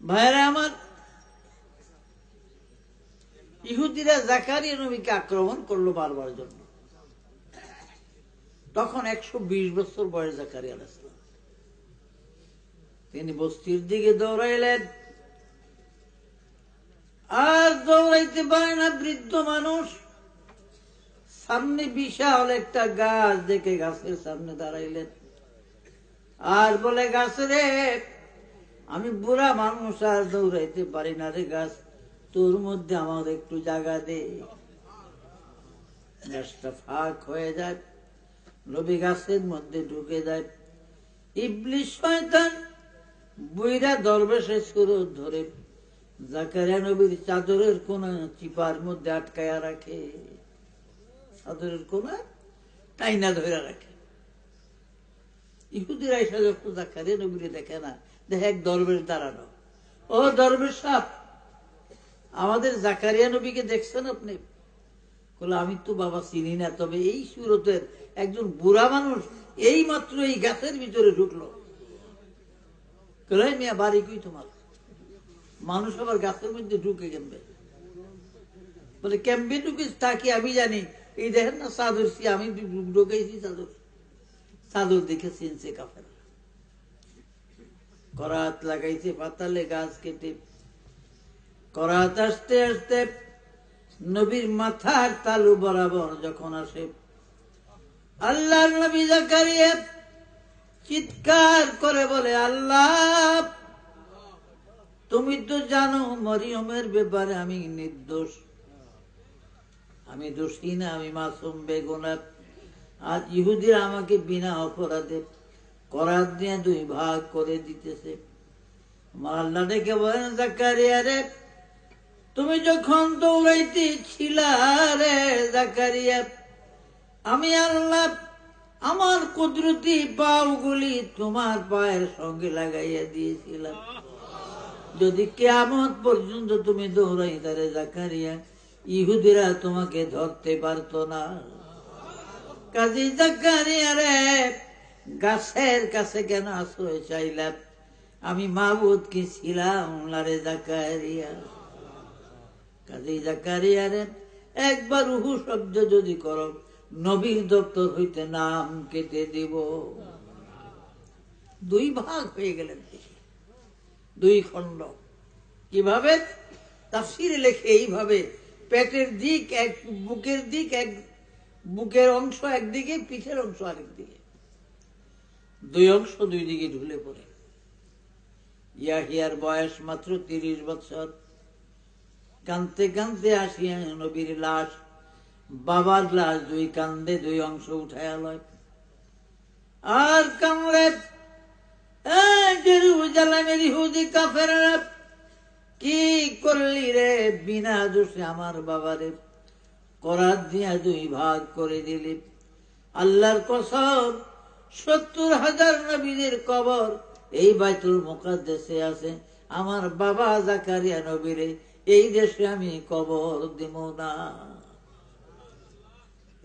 ভাইরা আমার, ইহুদিরা জাকারিয়া নবীকে আক্রমণ করলো মারবার জন্য। তখন 120 বছর বয়স জাকারিয়া আলাইহিস সালাম। তিনি বস্তির দিকে দৌড়াইলেন, আর দৌড়াইতে পারে না বৃদ্ধ মানুষ। সামনে বিশাল একটা গাছ দেখে গাছের সামনে দাঁড়াইলেন, আর বলে, গাছ রে, আমি বুড়া মানুষ, আর দৌড়াইতে পারি না রে গাছ, তোর মধ্যে আমার একটু জায়গা দে। গাছটা ফাঁক হয়ে যায়, নবী গাছের মধ্যে ঢুকে যায়। ইবলিস শয়তান বুইরা দরবেশের সুরত ধরে জাকারিয়া নবীর চাদরের কোনা চিপার মধ্যে আটকায়া রাখে, চাদরের কোনা টাইনা ধরে রাখে। ইহুদিরা এসে যখন জাকারিয়া নবীরে দেখে না, দেখে এক দরবেশ দাঁড়ানো। ও দরবেশ সাহেব, আমাদের জাকারিয়া নবীকে দেখছেন আপনি? বলে, আমি তো বাবা চিনি না, তবে এই সুরতের একজন বুড়া মানুষ এই মাত্র এই গাছের ভিতরে ঢুকলো। মিয়া বাড়ি কই তোমার? মানুষ আবার গাছের মধ্যে ঢুকে কেমবে? বলে, কেমবে ঢুকিস তা কি আমি জানি? এই দেখেন না চাদর, আমি ঢুকেছি চাদর। চাদর দেখে চিনছে কাফের। করাত লাগাইছে পাতালে গাছ কেটে। করাত আসতে আসতে নবীর মাথার তালু বরাবর যখন আসে, আল্লাহর নবী জাকারিয়া চিৎকার করে বলে, আল্লাহ, তুমি তো জানো মরিয়মের ব্যাপারে আমি নির্দোষ, আমি দোষী না, আমি মাসুম বেগুনাহ। আজ ইহুদিরা আমাকে বিনা অপরাধে করাত দিয়ে 2 ভাগ করে দিতেছে। আমার আল্লাহ ডেকে বলেন, জাকারিয়া রে, তুমি যখন দৌড়াইতে ছিলা রে জাকারিয়া, আমি আল্লাহ আমার কুদরতি পাওগুলি তোমার পায়ের সঙ্গে লাগাইয়া দিয়েছিলাম। যদি কিয়ামত পর্যন্ত তুমি দৌড়াইতে রে জাকারিয়া, ইহুদিরা তোমাকে ধরতে পারতো না। কাজী জাকারিয়া রে, গাছের কাছে কেন আশ্রয় চাইলাম? আমি মাবুদ কি ছিলাম না রে জাকারিয়া? কাজী জাকারিয়া রে, একবার রুহু শব্দ যদি করো, নবীর দপ্তর হইতে নাম কেটে দিব। 2 ভাগ হয়ে গেলেন, 2 খণ্ড। কিভাবে? তাফসীরে লেখে এইভাবে, পেটের দিক এক, বুকের দিক এক, বুকের অংশ একদিকে, পিঠের অংশ আরেক দিকে, 2 অংশ 2 দিকে ঢুলে পড়ে। ইয়াহিয়ার বয়স মাত্র 30 বছর। কানতে কানতে আসিয়া নবীর লাশ, বাবার লাশ 2 কান্দে 2 অংশ উঠায় লয়, আর কামড়ে, জেরুজালেমের ইহুদি কাফেররা, কি করলি রে? বিনা দোষে আমার বাবারে করাত দিয়া 2 ভাগ করে দিলি। আল্লাহর কসম, 70,000 নবীদের কবর এই বাইতুল মুকাদ্দাসে আছে। আমার বাবা জাকারিয়া নবীরে এই দেশে আমি কবর দিব না।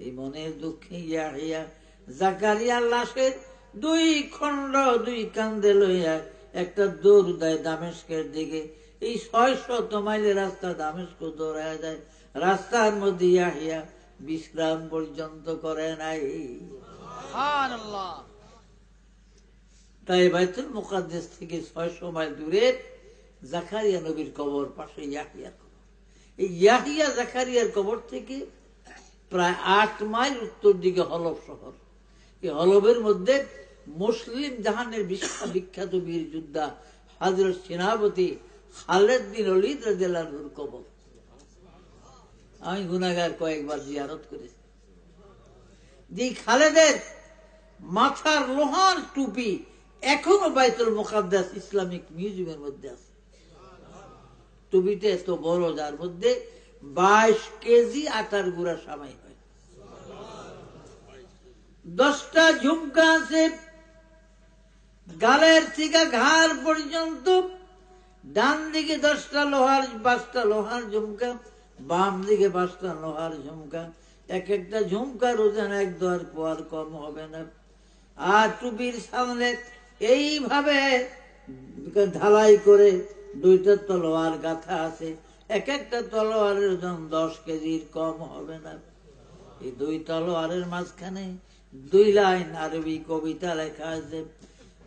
এই মনের দুঃখে ইয়াহিয়া জাকারিয়ার লাশের 2 খণ্ড 2 কান্দে লইয়া একটা দৌড় দেয় দামেস্কের দিকে। এই 600 মাইলের রাস্তা দামেস্ক দৌড়ায় যায়। রাস্তার মধ্যে ইয়াহিয়া বিশ্রাম পর্যন্ত করে নাই। তাই বাইতুল মুকাদ্দাস থেকে 600 মাইল দূরে জাকারিয়া নবীর কবর, পাশে ইয়াহিয়ার কবর। এই ইয়াহিয়া জাকারিয়ার কবর থেকে প্রায় 8 মাইল উত্তর দিকে হলব শহর। এই হলবের মধ্যে মুসলিম জাহানের বিখ্যাত বীর যোদ্ধা হযরত সেনাপতি খালেদ বিন ওলীদ রাদিয়াল্লাহু আনহুর কবর। আমি গুনাহগার কয়েকবার জিয়ারত করেছি। যে খালেদের মাথার লোহার টুপি এখনো বাইতুল মুকাদ্দাস ইসলামিক মিউজিয়ামের মধ্যে আছে। টুপিটা এত বড়, যার মধ্যে 22 কেজি আটার গুঁড়া সামাই হয়। 10টা ঝুমকা আছে, গালের থেকে ঘাড় পর্যন্ত। ডান দিকে 10টা লোহার, 5টা লোহার ঝুমকা, বাম দিকে 5টা লোহার ঝুমকা। এক একটা ঝুমকার ওজন 1-2 পোয়ার কম হবে না। আর টুপির সামনে এইভাবে ঢালাই করে দুইটা তলোয়ার গাথা আছে, এক একটা তলোয়ারের ওজন 10 কেজির কম হবে না। এই দুই তলোয়ারের মাঝখানে 2 লাইন আরবি কবিতা লেখা আছে।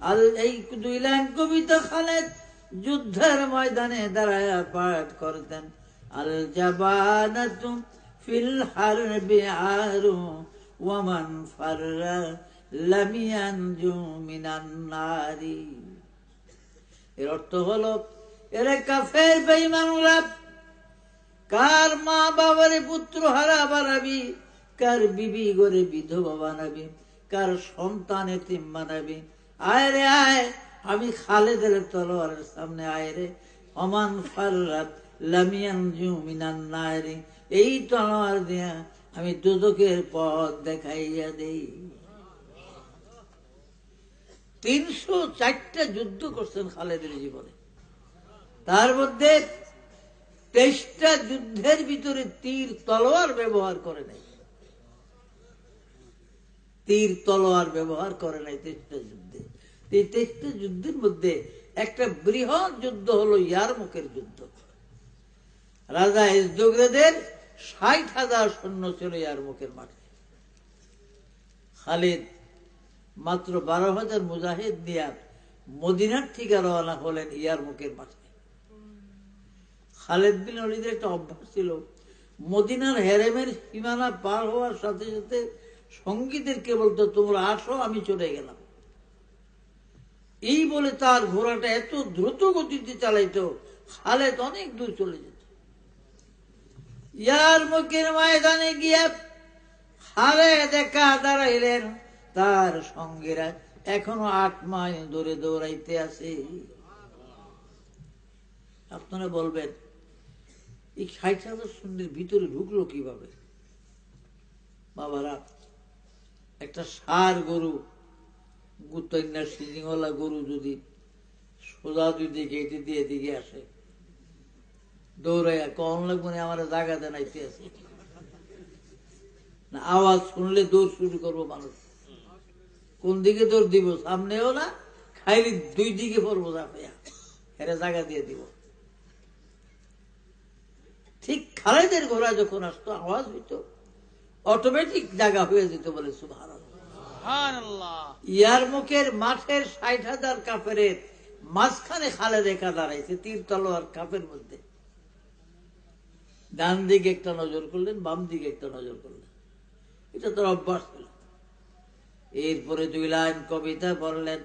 আর এই 2 লাইন কবিতা খালেদ যুদ্ধের ময়দানে দাঁড়ায় পাঠ করতেন। আল জাবানাতু ফিল হারবি আরু ওয়ামান ফাররা লাম ইয়ানজু মিনান নারি। এর অর্থ হলো, এরে কাফের বেঈমানরা, কার মা বাবারে পুত্র হারা বানাবি, কার বিবি গরে বিধবা বানাবি, কার সন্তান এতিম বানাবি, আয় রে আয়, আমি খালেদের তলোয়ারের সামনে আয় রে। ওমান ফাররাত লাম ইয়ানজু মিনান নারি, এই তলোয়ার দিয়া আমি দুদকের পথ দেখাইয়া দেই। 304টা যুদ্ধ করছেন খালেদের জীবনে, তার মধ্যে 23টা যুদ্ধের ভিতরে তীর তলোয়ার ব্যবহার করে নাই। তীর তলোয়ার ব্যবহার করে নাই 23টা যুদ্ধে। এই 23টা যুদ্ধের মধ্যে একটা বৃহৎ যুদ্ধ হলো ইয়ারমুকের যুদ্ধ। রাজা ইজদুগরেদের 60,000 সৈন্য ছিল ইয়ারমুকের মাঠে। খালিদ মাত্র 12,000 মুজাহিদ নিয়ে মদিনার থেকে রওনা হলেন ইয়ারমুকের মাঠে। খালিদ বিন ওয়ালিদের একটা অভ্যাস ছিল, মদিনার হেরেমের সীমানা পার হওয়ার সাথে সাথে সঙ্গীদেরকে বলতো, তোমরা আসো, আমি চলে গেলাম। এই বলে তার ঘোড়াটা এত দ্রুত গতিতে চালাইতো, খালিদ অনেক দূর চলে যেত। ইয়ারমুকের ময়দানে গিয়া খালিদ একা দাঁড়াইলেন, তার সঙ্গীরা এখনো 8 মাইল দূরে দৌড়াইতে আছে। আপনারা বলবেন, এই 60,000 সৈন্যের ভিতরে ঢুকলো কিভাবে? বাবারা, একটা ষাঁড় গরু, গুতৈন্যা সিংহলা গরু যদি সোজা দিকে এটি দিয়ে দিকে আসে, দৌড়াইয়া কম লাগবে না, আমার জায়গা দেনাইতে আছে না, আওয়াজ শুনলে দৌড় শুরু করবো মানুষ। কোন দিকে দৌড় দিব? সামনেও না, খাইলি 2 দিকে পড়বো, জাফাইয়া এরা জায়গা দিয়ে দিব। ঠিক খালেদের ঘোড়া যখন আসতো, আওয়াজ হইতো, অটোমেটিক জায়গা হয়ে যেত। বলে সুবহানাল্লাহ। ইয়ারমুকের মাঠের 60,000 কাফেরের মাঝখানে খালেদ একা দাঁড়াইছে, তীর তলোয়ার কাফের মধ্যে। ডান দিকে একটা নজর করলেন, বাম দিকে একটা নজর করলেন, এটা তোর অভ্যাস ছিল। এরপরে 2 লাইন কবিতা বললেন।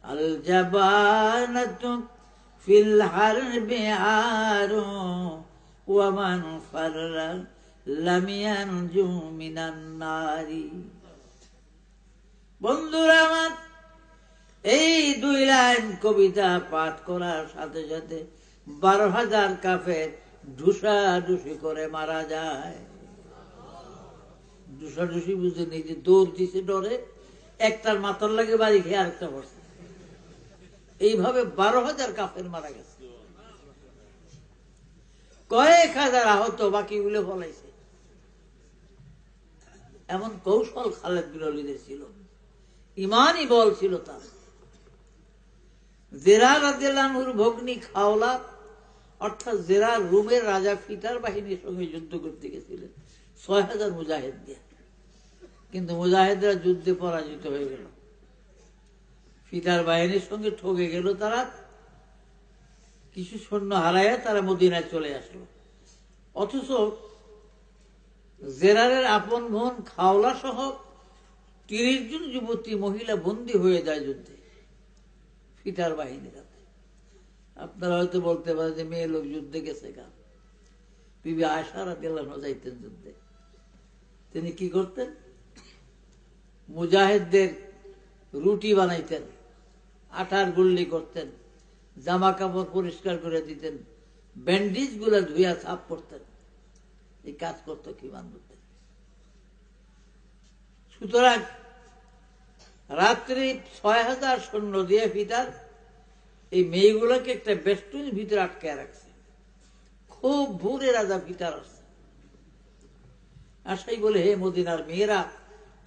আল জাবানাতু ফিল হারবি আরু ওয়ামান ফাররা লাম ইয়ানজু মিনান নারি। বন্ধুরা আমার, এই 2 লাইন কবিতা পাঠ করার সাথে সাথে 12,000 কাফের ঢুসাঢুসি করে মারা যায়। ঢুসাঢুসি বুঝে নিজে দৌড় দিছে ডরে, একটার মাথার লাগে বাড়ি খেয়ে আরেকটা বসে। এইভাবে 12,000 কাফের মারা গেছে, কয়েক হাজার আহত, বাকিগুলো ফলাইছে। এমন কৌশল খালেদ বিন ওয়ালিদের ছিল, ইমানই বল ছিল তার। জেরা রাদিয়াল্লাহু আনহুর ভগ্নী খাওলা, অর্থাৎ জেরা রুমের রাজা ফিতার বাহিনীর সঙ্গে যুদ্ধ করতে গেছিলেন 6,000 মুজাহিদ দিয়ে, কিন্তু মুজাহিদরা যুদ্ধে পরাজিত হয়ে গেল। ফিতার বাহিনীর সঙ্গে ঠকে গেল তারা, কিছু সৈন্য হারাইয়া তারা মদিনায় চলে আসলো। অথচ জেরারের আপন বোন খাওলা সহ 30 জন যুবতী মহিলা বন্দী হয়ে যায় যুদ্ধে ফিতার বাহিনীর হাতে। আপনারা হয়তো বলতে পারেন যে মেয়ে লোক যুদ্ধে গেছে গা। বিবি আয়েশা রাদিয়াল্লাহু আনহা যাইতেন যুদ্ধে। তিনি কি করতেন? মুজাহিদদের রুটি বানাইতেন, আটার গুল্লি করতেন, জামা কাপড় পরিষ্কার করে দিতেন, ব্যান্ডেজ গুলা ধুইয়া সাফ করতেন। এই কাজ করতো কি মানতে। সুতরাং রাত্রি 6,000 সৈন্য দিয়ে ফিতার এই মেয়েগুলোকে একটা বেষ্টনীর ভিতরে আটকে রাখছে। খুব ভোরে রাজা ফিতার আসছে, আসাই বলে, হে মদিনার মেয়েরা,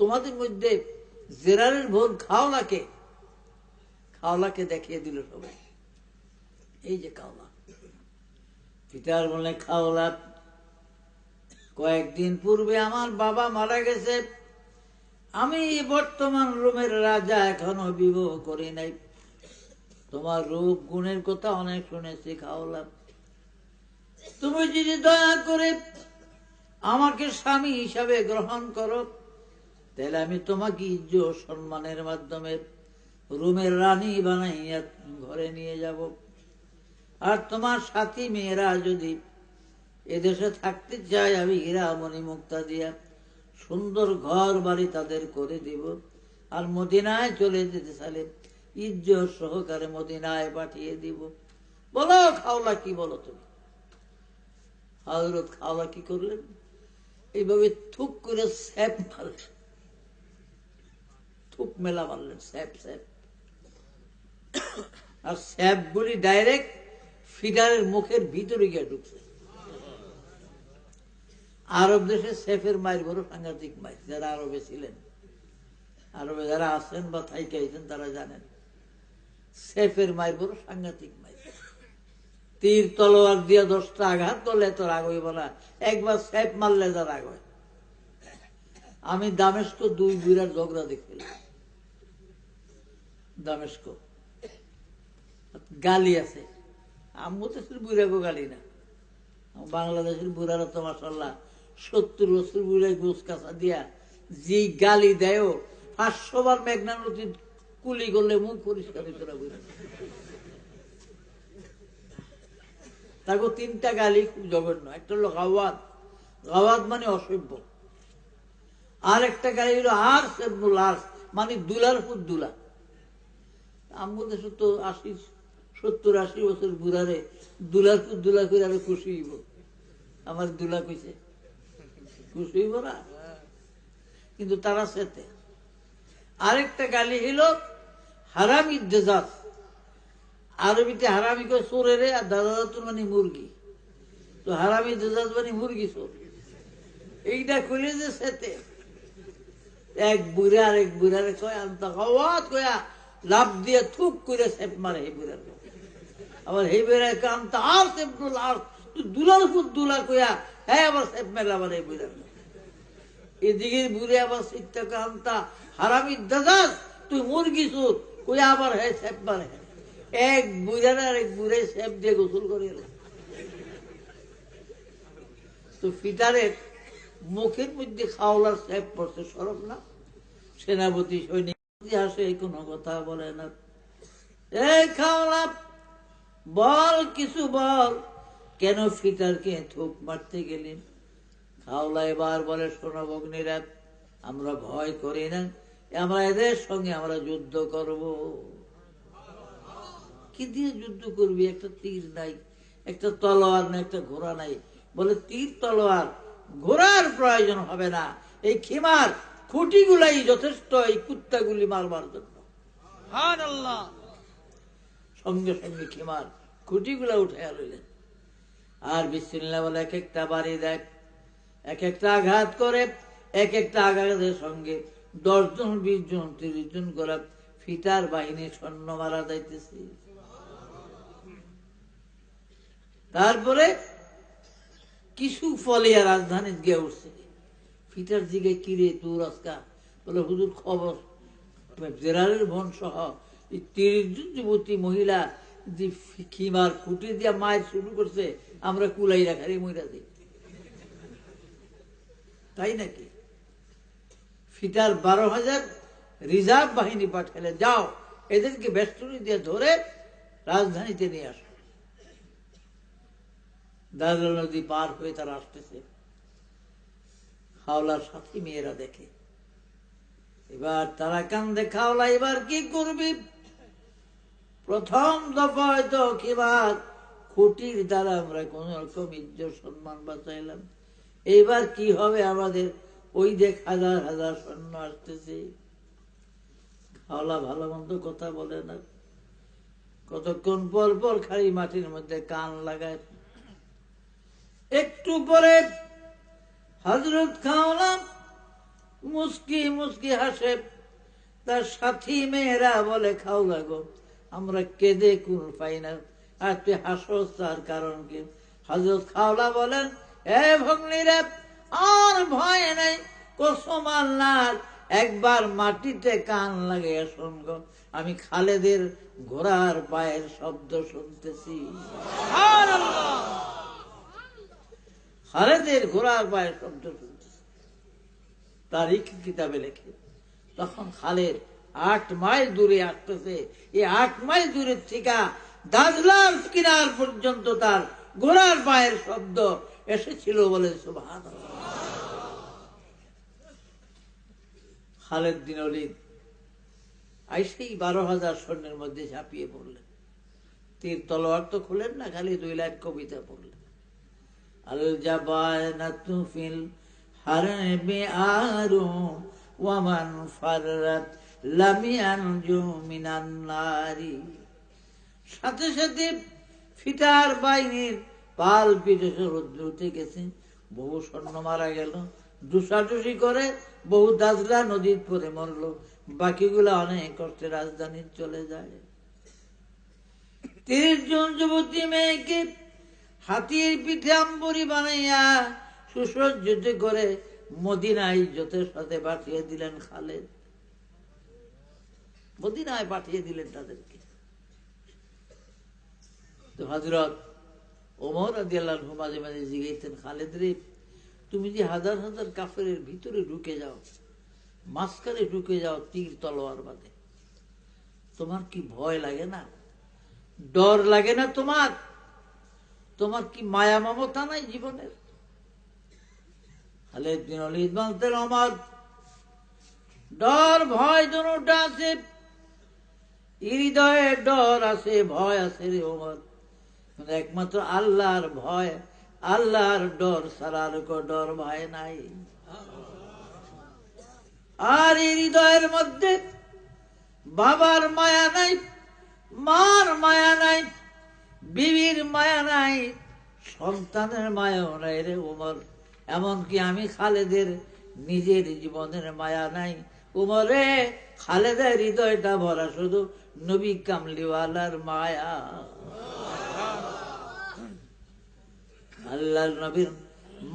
তোমাদের মধ্যে জেরারের বোন খাওলাকে দেখিয়ে দিল সবাই। এই যে খাওলা। পিতার বলে, খাওলা, কয়েকদিন পূর্বে আমার বাবা মারা গেছে, আমি বর্তমান রোমের রাজা, এখনো বিবাহ করি নাই। তোমার রূপ গুণের কথা অনেক শুনেছি খাওলা, তুমি যদি দয়া করে আমাকে স্বামী হিসাবে গ্রহণ করো, তাহলে আমি তোমাকে ইজ্জত সম্মানের মাধ্যমে রোমের রানী বানাইয়া ঘরে নিয়ে যাব। আর তোমার সাথী মেয়েরা যদি এদেশে থাকতে চায়, আমি হীরা মণি মুক্তা দিয়া সুন্দর ঘর বাড়ি তাদের করে দিব। আর মদিনায় চলে যেতে চাইলে ইজ্জত সহকারে মদিনায় পাঠিয়ে দিব। বলো খাওলা, কি বলো তুমি? হযরত খাওলা কি করলেন? এইভাবে থুক করে স্যাপ মারলেন, থুক মেলা মারলেন, স্যাপ স্যাপ। আর স্যাপ গুলি ডাইরেক্ট ফিডারের মুখের ভিতরে গিয়ে ঢুকছে। আরব দেশে স্যাপের মায়ের বড় সাংঘাতিক মায়ের, যারা আরবে ছিলেন, আরবে যারা আছেন বা থাইকে আইছেন তারা জানেন, স্যাপের মায়ের বড় সাংঘাতিক মায়ের। তীর তলোয়ার দিয়ে 10টা আঘাত করলে তো রাগ হইব না, একবার স্যাপ মারলে যা রাগ হয়। আমি দামেস্ক 2 বুড়ার ঝগড়া দেখছিলাম। দামেস্ক গালি আছে, আম্মু দেশের বুড়াকে গালি না, বাংলাদেশের বুড়ারা তো মাশাআল্লাহ 70 বছর বুড়ায় গোস কাঁচা দিয়া যে গালি দেয়, 500 বার মেঘনা নদী কুলি করলে মুখ পরিষ্কার হইতো না। বুড়া তাকে 3টা গালি খুব জঘন্য। একটা হলো গাওয়াত, গাওয়াত মানে অসভ্য। আর একটা গালি হলো আর সেবনুল আর, মানে দুলার ফুট দুলা। আম্মু দেশে তো 70-80 বছর বুড়ারে দুলার ফুট দুলা করে আরো খুশি হইব। আমার দুলা কইছে খুশি হইব না, কিন্তু তারা সেতে। আরেকটা গালি হইল হারামি দেজাত। আরবিতে হারামি কয় চোরেরে, আর দাদাতুর মানে মুরগি। তো হারামি দেজাত মানে মুরগি চোর। এইটা খুলে যে সেতে এক বুড়া আর এক বুড়ারে কয় আনতা গাওয়াত কয়া লাভ দিয়ে থুক করে সেপ মারে এই বুড়ার। আবার এই বুড়ায় কয় আনতা আর সেবনুল আর, তুই দুলার ফুট দুলা কয়া হ্যাঁ আবার সেপ মেলা মারে এই বুড়ার। এদিকে বুড়ে আবার চিত্তা কয় আনতা হারামি দাদাত, তুই মুরগি চোর কয়া আবার হ্যাঁ সেপ মারে। এক বুড়ার আর এক বুড়ে সেপ দিয়ে গোসল করে এলো। তো ফিটারের মুখের মধ্যে খাওলার সেপ পড়ছে, সরব না? সেনাপতি সৈনিক ইতিহাসে কোনো কথা বলে না। এই খাওলা, বল কিছু বল, কেন ফিটারকে থুক মারতে গেলেন? খাওলা এবার বলে, শোনো ভগ্নীরা, আমরা ভয় করি না, আমরা এদের সঙ্গে আমরা যুদ্ধ করব। কি দিয়ে যুদ্ধ করবি? একটা তীর নাই, একটা তলোয়ার নাই, একটা ঘোড়া নাই। বলে তীর তলোয়ার ঘোড়ার প্রয়োজন হবে না, এই খিমার খুঁটিগুলাই যথেষ্ট এই কুত্তাগুলি মারবার জন্য। সঙ্গে সঙ্গে খিমার খুঁটিগুলা উঠে লইলেন। আর বিসমিল্লাহ বলে এক একটা বাড়ি দেখ, এক একটা আঘাত করে, এক একটা আঘাতের সঙ্গে 10 জন 20 জন 30 জন করে ফিটার বাহিনী সৈন্য মারা যাইতেছে। তারপরে কিছু ফলিয়া রাজধানী গিয়ে উঠছে। ফিটার দিকে কিরে তোর আজকা? বলে হুজুর খবর, জেরারের বোন সহ 30 জন যুবতী মহিলা যে খিমার খুঁটি দিয়া মায়ের শুরু করছে, আমরা কুলাই রাখারি মহিলা দিই। তাই নাকি? ফিটার 12,000 রিজার্ভ বাহিনী পাঠালে, যাও এদেরকে বেষ্টনী দিয়ে ধরে রাজধানীতে নিয়ে আসো। দাদা নদী পার হয়ে তারা আসতেছে। খাওলার সাথী মেয়েরা দেখে, এবার তারা কান্দে, খাওলা এবার কি করবি? প্রথম দফা হয়তো কিবার খুঁটির দ্বারা আমরা কোন রকম ইজ্জত সম্মান বাঁচাইলাম, এইবার কি হবে আমাদের? ওই দেখ হাজার হাজার সৈন্য আসতেছে। খাওলা ভালো মন্দ কথা বলে না, কতক্ষণ পর পর খালি মাটির মধ্যে কান লাগায়। একটু পরে হযরত খাওলা মুস্কি মুস্কি হাসে। তার সাথী মেয়েরা বলে, খাওলা গো, আমরা কেঁদে কুল পাই না, আর তুই হাসো, তার কারণ কি? হযরত খাওলা বলেন, এ ভগ্নীরা, আর ভয় নেই, কসম আল্লাহর, একবার মাটিতে কান লাগিয়ে শুনব, আমি খালেদের ঘোড়ার পায়ের শব্দ শুনতেছি। খালেদের ঘোড়ার পায়ের শব্দ শুনতেছি। তারিখ কিতাবে লেখে, তখন খালেদ 8 মাইল দূরে আসতেছে। এই 8 মাইল দূরের থেকে দাজলার কিনার পর্যন্ত তার ঘোড়ার পায়ের শব্দ এসেছিল বলে সুবহানাল্লাহ। খালেদ বিন ওলীদ আইসেই 12,000 সৈন্যের মধ্যে ঝাঁপিয়ে পড়লেন। তীর তলোয়ার তো খুলেন না, খালি 2 লাইন কবিতা পড়লেন। আল জাবানাতু ফিল হারবি আরু ওয়া মান ফাররাত লাম ইয়ানজু মিনান নারি। সাথে সাথে ফিতার বাহিনীর পাল পিঠে উঠে গেছে, বহু সৈন্য মারা গেল। ডুসাডুসি করে বহু দাজলা নদীর পরে মরলো, বাকিগুলা অনেক কষ্টে রাজধানী চলে যায়। 30 জন যুবতী মেয়েকে হাতির পিঠে আম্বরি বানাইয়া সুসজ্জিত করে মদিনায় ইজ্জতের সাথে পাঠিয়ে দিলেন খালেদ। মদিনায় পাঠিয়ে দিলেন তাদেরকে। তো হযরত ওমর রাদিয়াল্লাহু আনহু মাঝে মাঝে জিজ্ঞাসতেন, খালেদ রে, তুমি যে হাজার হাজার কাফেরের ভিতরে ঢুকে যাও, মাঝখানে ঢুকে যাও তীর তলোয়ার বাদে, তোমার কি ভয় লাগে না? ডর লাগে না তোমার? তোমার কি মায়া মমতা নাই জীবনের? খালেদ বিন ওলীদ বলতেন, আমার ডর ভয় দুটোটা আছে, হৃদয়ে ডর আছে, ভয় আছে রে ওমর, একমাত্র আল্লাহর ভয়, আল্লাহর ডর ছাড়া আর কোনো ডর ভয় নাই। আর এই হৃদয়ের মধ্যে বাবার মায়া নাই, মার মায়া নাই, বিবির মায়া নাই, সন্তানের মায়াও নাই রে ওমর। এমনকি আমি খালেদের নিজের জীবনের মায়া নাই। উমরে, খালেদের হৃদয়টা ভরা শুধু নবী কামলিওয়ালার মায়া। আল্লাহর নবীর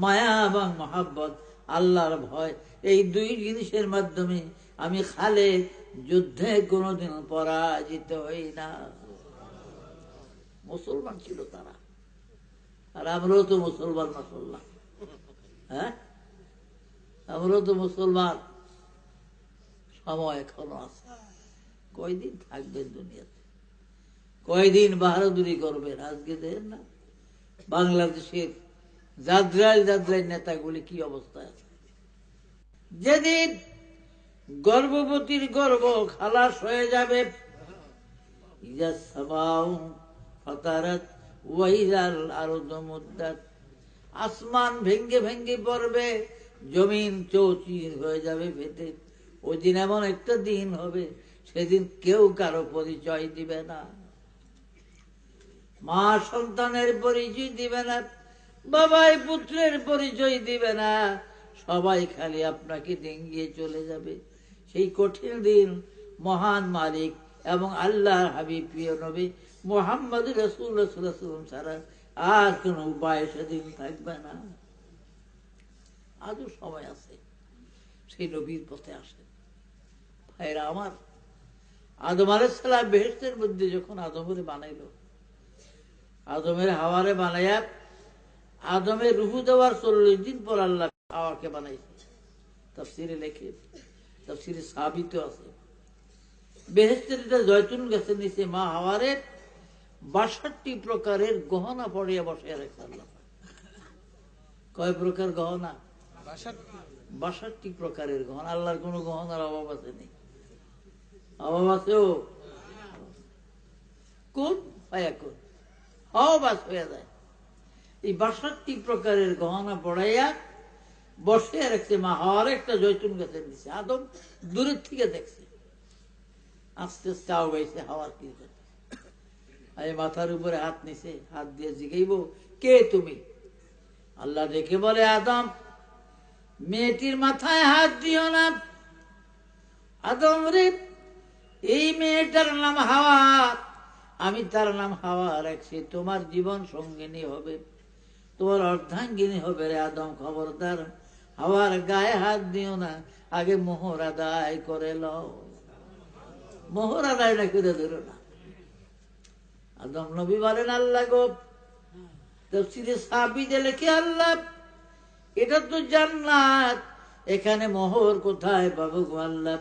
মায়া এবং মহাব্বত, আল্লাহর ভয়, এই 2 জিনিসের মাধ্যমে আমি খালেদ যুদ্ধে কোনোদিন পরাজিত হই না। মুসলমান ছিল তারা, আর আমরাও তো মুসলমান। মাশাআল্লাহ, হ্যাঁ, আমরাও তো মুসলমান। সময় এখনো আছে। কয়দিন থাকবেন দুনিয়াতে? কয়দিন বাহাদুরি করবেন? আজকে দেখেন না বাংলাদেশের জাদ্রাইল নেতাগুলি কি অবস্থায় আছে। যেদিন গর্ভবতীর গর্ভ খালাস হয়ে যাবে, আসমান ভেঙ্গে ভেঙ্গে পড়বে, জমিন চৌচির হয়ে যাবে ফেটে। ওই দিন এমন একটা দিন হবে, সেদিন কেউ কারো পরিচয় দিবে না। মা সন্তানের পরিচয় দিবে না, বাবাই পুত্রের পরিচয় দিবে না, সবাই খালি আপনাকে ডিঙ্গিয়ে চলে যাবে। সেই কঠিন দিন মহান মালিক এবং আল্লাহর হাবিব প্রিয় নবী মুহাম্মদ রাসূলুল্লাহ সাল্লাল্লাহু আলাইহি ওয়াসাল্লাম ছাড়া আর কোন উপায় সেদিন থাকবে না। আজও সময় আছে, সেই নবীর পথে আসেন ভাইরা আমার। আদম আলাইহিস সালাম বেহেশতের মধ্যে যখন আদমের বানাইল, আদমের হাওয়ারে বানাইয়া আদমের রূহ দেওয়ার 40 দিন পর আল্লাহ হাওয়াকে বানাইছে। তাফসীরে লেখে, তাফসীরে সাবিত আছে, বেহেশতের জয়তুন গাছের নিচে মা হাওয়ারে 62 প্রকারের গহনা পড়িয়া বসে রাখছে আল্লাহ। কয় প্রকার গহনা? 62 প্রকারের গহনা। আল্লাহর কোন গহনার অভাব আছে? নেই। অভাব আছেও? কোন পায়া কোন অবাস হয়ে যায়। এই 62 প্রকারের গহনা পড়াইয়া বসে রাখছে মা হাওয়ার একটা জৈতুন গাছের নিচে। আদম দূরের থেকে দেখছে, আস্তে আস্তে আগাইছে হাওয়ার কি মাথার উপরে হাত নিছে, হাত দিয়ে জিগাইব, কে তুমি? আল্লাহ দেখে বলে, আদম, মেয়েটির মাথায় হাত দিও না। আদম রে, এই মেয়েটার নাম হাওয়া, আমি তার নাম হাওয়া রাখছি, তোমার জীবন সঙ্গিনী হবে, তোমার অর্ধাঙ্গিনী হবে রে আদম। খবরদার হাওয়ার গায়ে হাত দিও না, আগে মোহর আদায় করে লও। মোহর আদায় না করে ধরো না। আদম নবী বলেন, আল্লাহ গো, তাফসীরে সাবিতে লেখে, আল্লাহ এটা তো জান্নাত, এখানে মোহর কোথায় পাবো গো আল্লাহ?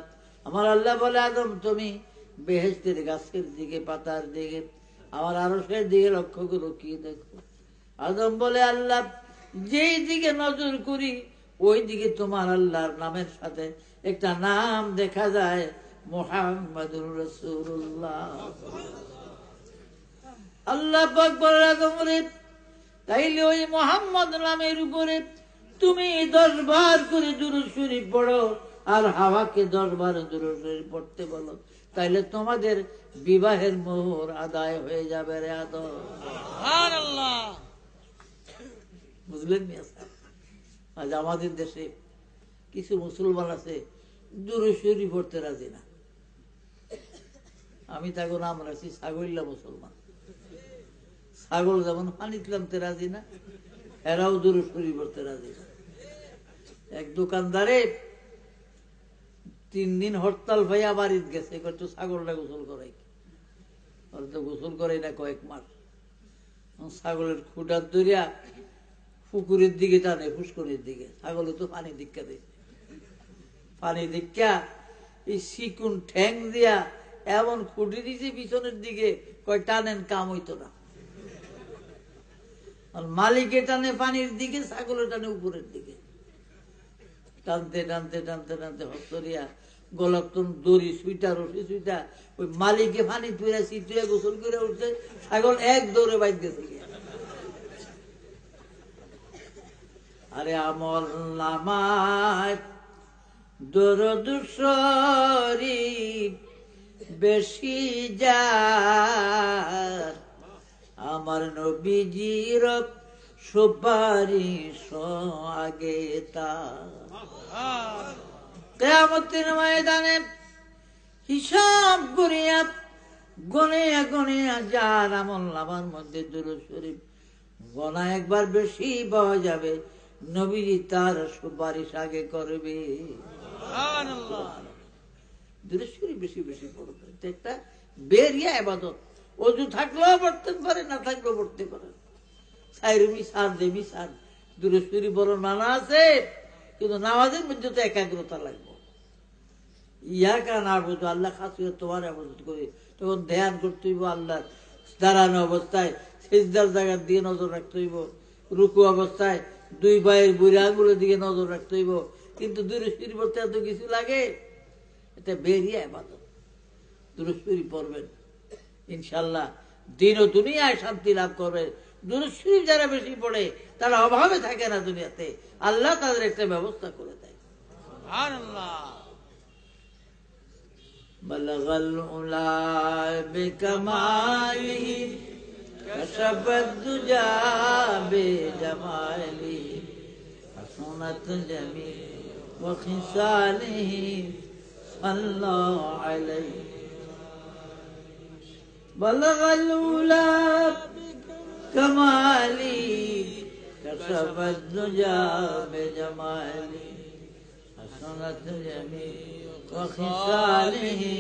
আমার আল্লাহ বলে, আদম তুমি বেহেশতের গাছের দিকে, পাতার দিকে, আমার আরশের দিকে লক্ষ্য করে কি দেখো? আদম বলে, আল্লাহ যেই দিকে নজর করি ওই দিকে তোমার আল্লাহর নামের সাথে একটা নাম দেখা যায়, মুহাম্মাদুর রাসূলুল্লাহ। আল্লাহ পাক বলে, আদম রে, তাইলে ওই মুহাম্মদ নামের উপরে তুমি 10 বার করে দুরূদ শরীফ পড়ো, আর হাওয়াকে 10 বার দুরূদ শরীফ পড়তে বলো, তাইলে তোমাদের বিবাহের মোহর আদায় হয়ে যাবে রে আদম। সুবহানাল্লাহ। বুঝলেন নি? আজ আমাদের দেশে কিছু মুসলমান আছে দুরূদ শরীফ পড়তে রাজি না। আমি তাকে নাম রাখছি ছাগল্লা মুসলমান। ছাগল যেমন পানি তুলামতে রাজি না, এরাও দুরূদ শরীফ পড়তে রাজি না। এক দোকানদারে 3 দিন হরতাল ভাইয়া বাড়িত গেছে, তো ছাগলটা গোসল করাই, ওর তো গোসল করাই না কয়েক মাস। ছাগলের খুঁটার দরিয়া পুকুরের দিকে টানে, পুষ্করের দিকে। ছাগলে তো পানি দীক্ষা দিয়েছে, পানি দীক্ষা এই চিকুন ঠ্যাং দিয়া এমন খুঁটি দিয়েছে পিছনের দিকে, কয় টানেন কাম হইতো না। মালিকে টানে পানির দিকে, ছাগলে টানে উপরের দিকে। টানতে টানতে টানতে টানতে হস্তরিয়া গলাপ্তন দড়ি সুইটা, রশি সুইটা, ওই মালিকে পানি তুলে চিতুয়ে গোসল করে উঠছে, ছাগল এক দৌড়ে বাইর গেছে। আরে আমল নামায় দরুদ শরীফ বেশি যার, আমার নবীজির সুপারিশ আগে তার। কিয়ামতের ময়দানে হিসাব করিয়া গনিয়া গনিয়া যার আমল নামার মধ্যে দুরূদ শরীফ গোনা একবার বেশি পাওয়া যাবে, নবীজি তার সুপারিশ আগে করবে। সুবহানাল্লাহ। দুরূদ শরীফ বেশি বেশি পড়বে, একটা বেরিয়া ইবাদত। ওযু থাকলেও পড়তে পারে, না থাকলেও পড়তে পারে। সাইরুমি সার দেবী সার দুরূদ শরীফ বড় নানা আছে, কিন্তু নামাজের মধ্যে তো একাগ্রতা লাগবে। ইয়াকা নাবুদু, আল্লাহ খাসিয়ত তোমার ইবাদত করি, তখন ধ্যান করতে হইব। আল্লাহ দাঁড়ানো অবস্থায় সিজদার জায়গার দিকে নজর রাখতে হইব, রুকু অবস্থায় 2 পায়ের বুড়ি আঙ্গুলের দিকে নজর রাখতে হইব। কিন্তু দুরূদ শরীফ পড়তে এত কিছু লাগে? এটা বেরিয়ে ইবাদত। দুরূদ শরীফ পড়বেন, ইনশাআল্লাহ দিন ও দুনিয়ায় শান্তি লাভ করবে। দুরূদ শরীফ যারা বেশি পড়ে তারা অভাবে থাকে না দুনিয়াতে, আল্লাহ তাদের একটা ব্যবস্থা করে দেয়। সুবহানাল্লাহ। বালাগাল উলা বিকামালিহি কাশাফাদ দুজা বিজামালিহি হাসানাত জামি ওয়া খিসালিহি সাল্লাল্লাহু আলাইহি। বালাগাল উলা কামালি কাশাফাদ দুজা বিজামালিহি হাসানাত জামি ওয়া খিসালিহি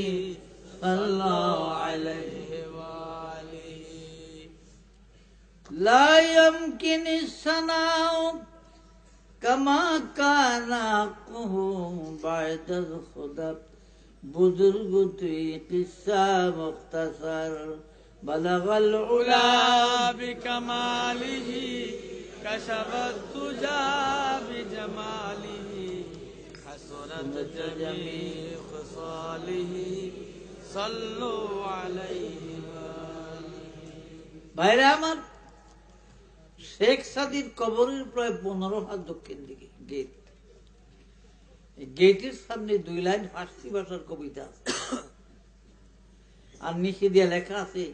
সাল্লাল্লাহু আলাইহি ওয়া আলিহি। লা ইয়ামকিনু সানাউ কামা কানা কুহু বা'দাল খুদা। বুজুর্গ তুই কিসসা মুখতাসার। বালাগাল উলা বিকামালিহি কাশাফাত তুজা বিজামালিহি হাসানাত জামিউ খিসালিহি সাল্লু আলাইহি ওয়া আলিহি। ভাইরা আমার, শেখ সাদির কবরের প্রায় 15 হাত দক্ষিণ দিকে গেট। গেটের সামনে 2 লাইন ফার্সি ভাষার কবিতা আছে, আর নিচে দিয়ে লেখা আছে,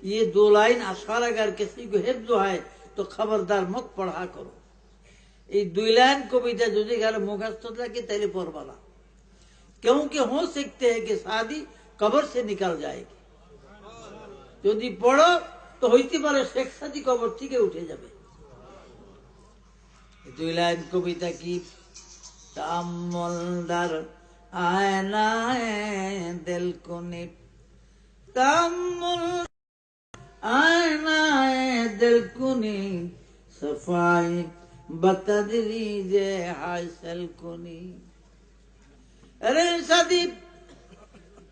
ये 2 लाइन अशआर अगर किसी को हिफ्ज है तो खबरदार मत पढ़ा करो। ये 2 लाइन कविता যদি কারো মুখস্থ থাকে তাহলে পড়বা না, क्योंकि हो सकते है कि शादी कब्र से निकल जाएगी। যদি পড়ো তো হইতে পারে শেখ সাদি কবর থেকে উঠে যাবে। 2 লাইন কবিতা কি? তাম্মলদার আয়নায় দিল কোনে, তাম্মল আয়নায় দিল কোনে, সফাই বতদরি যে হাসল কোনি। আরে সাদি,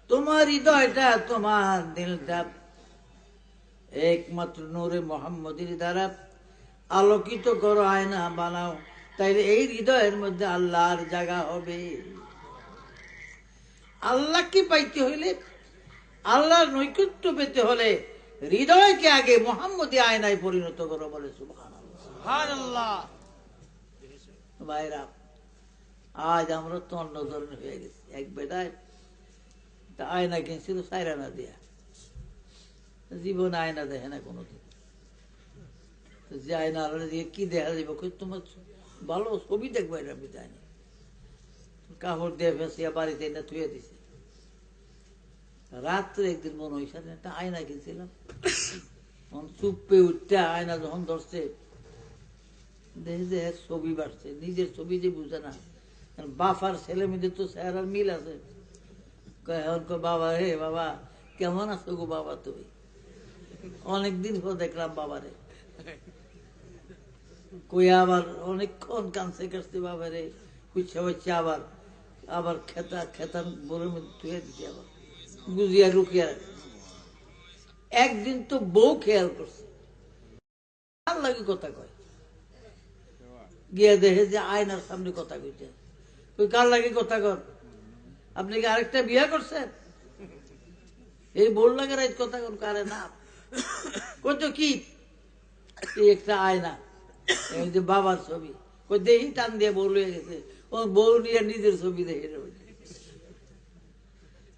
তোমার হৃদয়টা, তোমার দিলটা একমাত্র নূরে মোহাম্মদের দ্বারা আলোকিত করো, আয়না বানাও, তাইলে এই হৃদয়ের মধ্যে আল্লাহর জায়গা হবে। আল্লাহকে পাইতে হইলে, আল্লাহর নৈকট্য পেতে হলে হৃদয়কে আগে মোহাম্মদী আয়নায় পরিণত করো, বলে সুবহানাল্লাহ। ভাইরা, আজ আমরা তো অন্য ধরনের হয়ে গেছি। এক বেটায় আয়না কিনছিল 4 আনা দিয়া, জীবনে আয়না দেখে না কোনোদিন। যে আয়না দিয়ে কি দেখা যাবে, তোমার ভালো ছবি দেখবো, এটা আমি জানি। কাপড় দিয়ে ফেসিয়া বাড়িতে এনে থুয়ে দিছে। রাত্রে একদিন মনে হয়েছে একটা আয়না কিনছিলাম, চুপে উঠতে আয়না যখন ধরছে, দেখে যে ছবি বাড়ছে, নিজের ছবি যে বুঝে না। বাফার ছেলে মেয়েদের তো চেহারার মিল আছে। বাবা, হে বাবা, কেমন আছো গো বাবা তুমি? অনেকদিন পর দেখলাম বাবারে। কই আবার অনেকক্ষণ কানছে কাছে বাবারে, কুইছা হচ্ছে, আবার আবার খেতাম বলে ধুয়ে দিচ্ছে, আবার গুজিয়া রুকিয়া রাখে। একদিন তো বউ খেয়াল করছে, আর লাগে কথা কয়, গিয়া দেখে যে আয়নার সামনে কথা কইছে। তুই কার লাগে কথা কর? আপনি কি আরেকটা বিয়া করছেন? এই বল লাগে রাইত কথা কর, কারে না কইতো কি একটা আয়না, এই যে বাবার ছবি, কই দেখি টান দিয়ে বউ লয়ে গেছে। ও বউ নিয়ে নিজের ছবি দেখে,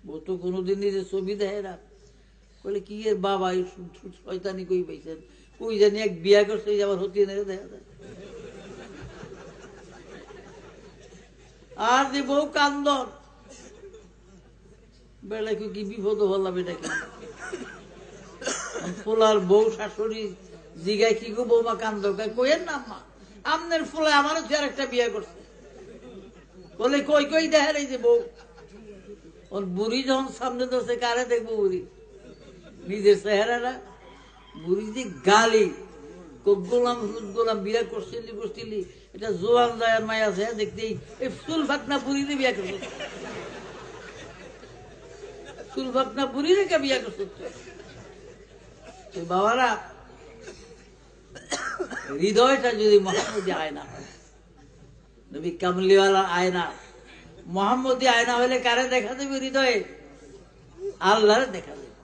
বউ তো কোনোদিন নিজের ছবি দেখে না। বলে কি এর বাবা শয়তানি কই পাইছেন, কই জানি এক বিয়া করছে, আবার হতি দেখা যায়। আর যে বউ কান্দন, বেলা কি বিপদ হলাম, এটা কি ফুলার বউ শাশুড়ি জিগায় কি গো বৌমা কান্দ, কইের না মা, আমনের ফুলা আমারও আর একটা বিয়ে করছে। বলে কই কই দেখেন এই যে বউ। ওর বুড়ি যখন সামনে ধরছে, কারে দেখবো বুড়ি? নিজের চেহারাটা। বুড়ি যে গালি, গোলাম গোলাম বিয়া করছিলি, এটা জোয়ান যায় মায়া আছে দেখতেই, এই চুল ফাঁকনা বুড়ি দিয়ে বিয়া করছে, চুল ফাঁকনা বুড়ি রেখে বিয়া করছে। বাবারা, হৃদয়টা যদি মোহাম্মদী আয়না হয়, নবী কামলিওয়ালা আয়না, মোহাম্মদী আয়না হলে কারে দেখা দেবে? হৃদয়ে আল্লাহরে দেখা দেবে।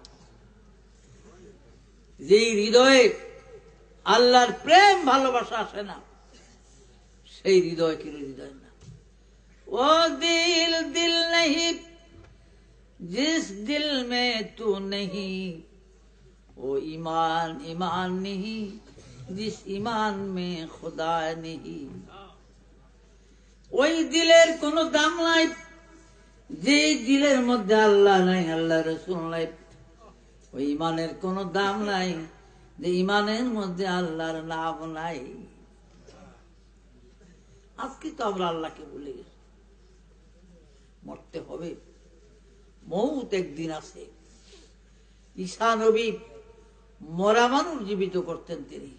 যেই হৃদয়ে আল্লাহর প্রেম ভালোবাসা আসে না, সেই হৃদয় কি হৃদয় না। ও দিল দিল नहीं, जिस दिल में तू नहीं, वो ईमान ईमान नहीं, जिस ईमान में खुदा नहीं। ওই দিলের কোন দাম নাই যে দিলের মধ্যে আল্লাহ নাই, আল্লাহ রাসূল নাই। ওই ইমানের কোন দাম নাই যে ইমানের মধ্যে আল্লাহর নাম নাই। আজকে তো আমরা আল্লাহকে ভুলে গেছি। মরতে হবে, মৌত একদিন আছে। ঈসা নবী মরা মানুষ জীবিত করতেন তিনি।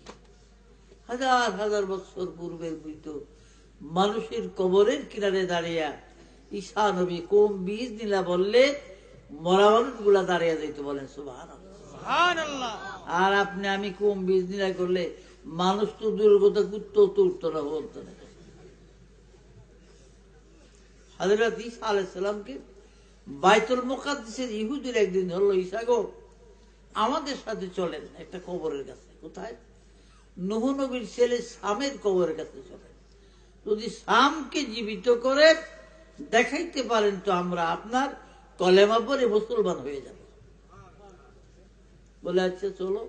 হাজার হাজার বছর পূর্বের মৃত মানুষের কবরের কিনারে দাঁড়িয়ে ঈসা নবী কম বীজ নিলা বললে মরা মানুষ গুলা দাঁড়িয়ে যাইতো, বলেন সুবহানাল্লাহ। আর আপনি আমি কম বীজ নিলা করলে মানুষ তো দুর্গতা কুত্তো তো উঠতো না, বলতো না। হযরত ঈসা আলাইহিস সালামকে বাইতুল মুকাদ্দাসের ইহুদির একদিন ধরলো, ঈসা গো আমাদের সাথে চলেন একটা কবরের কাছে। কোথায়? নূহ নবীর ছেলে শামের কবরের কাছে চলেন। যদি শামকে জীবিত করে দেখাইতে পারেন তো আমরা আপনার কলেমা পড়ে মুসলমান হয়ে যাব। বলে আচ্ছা চলো।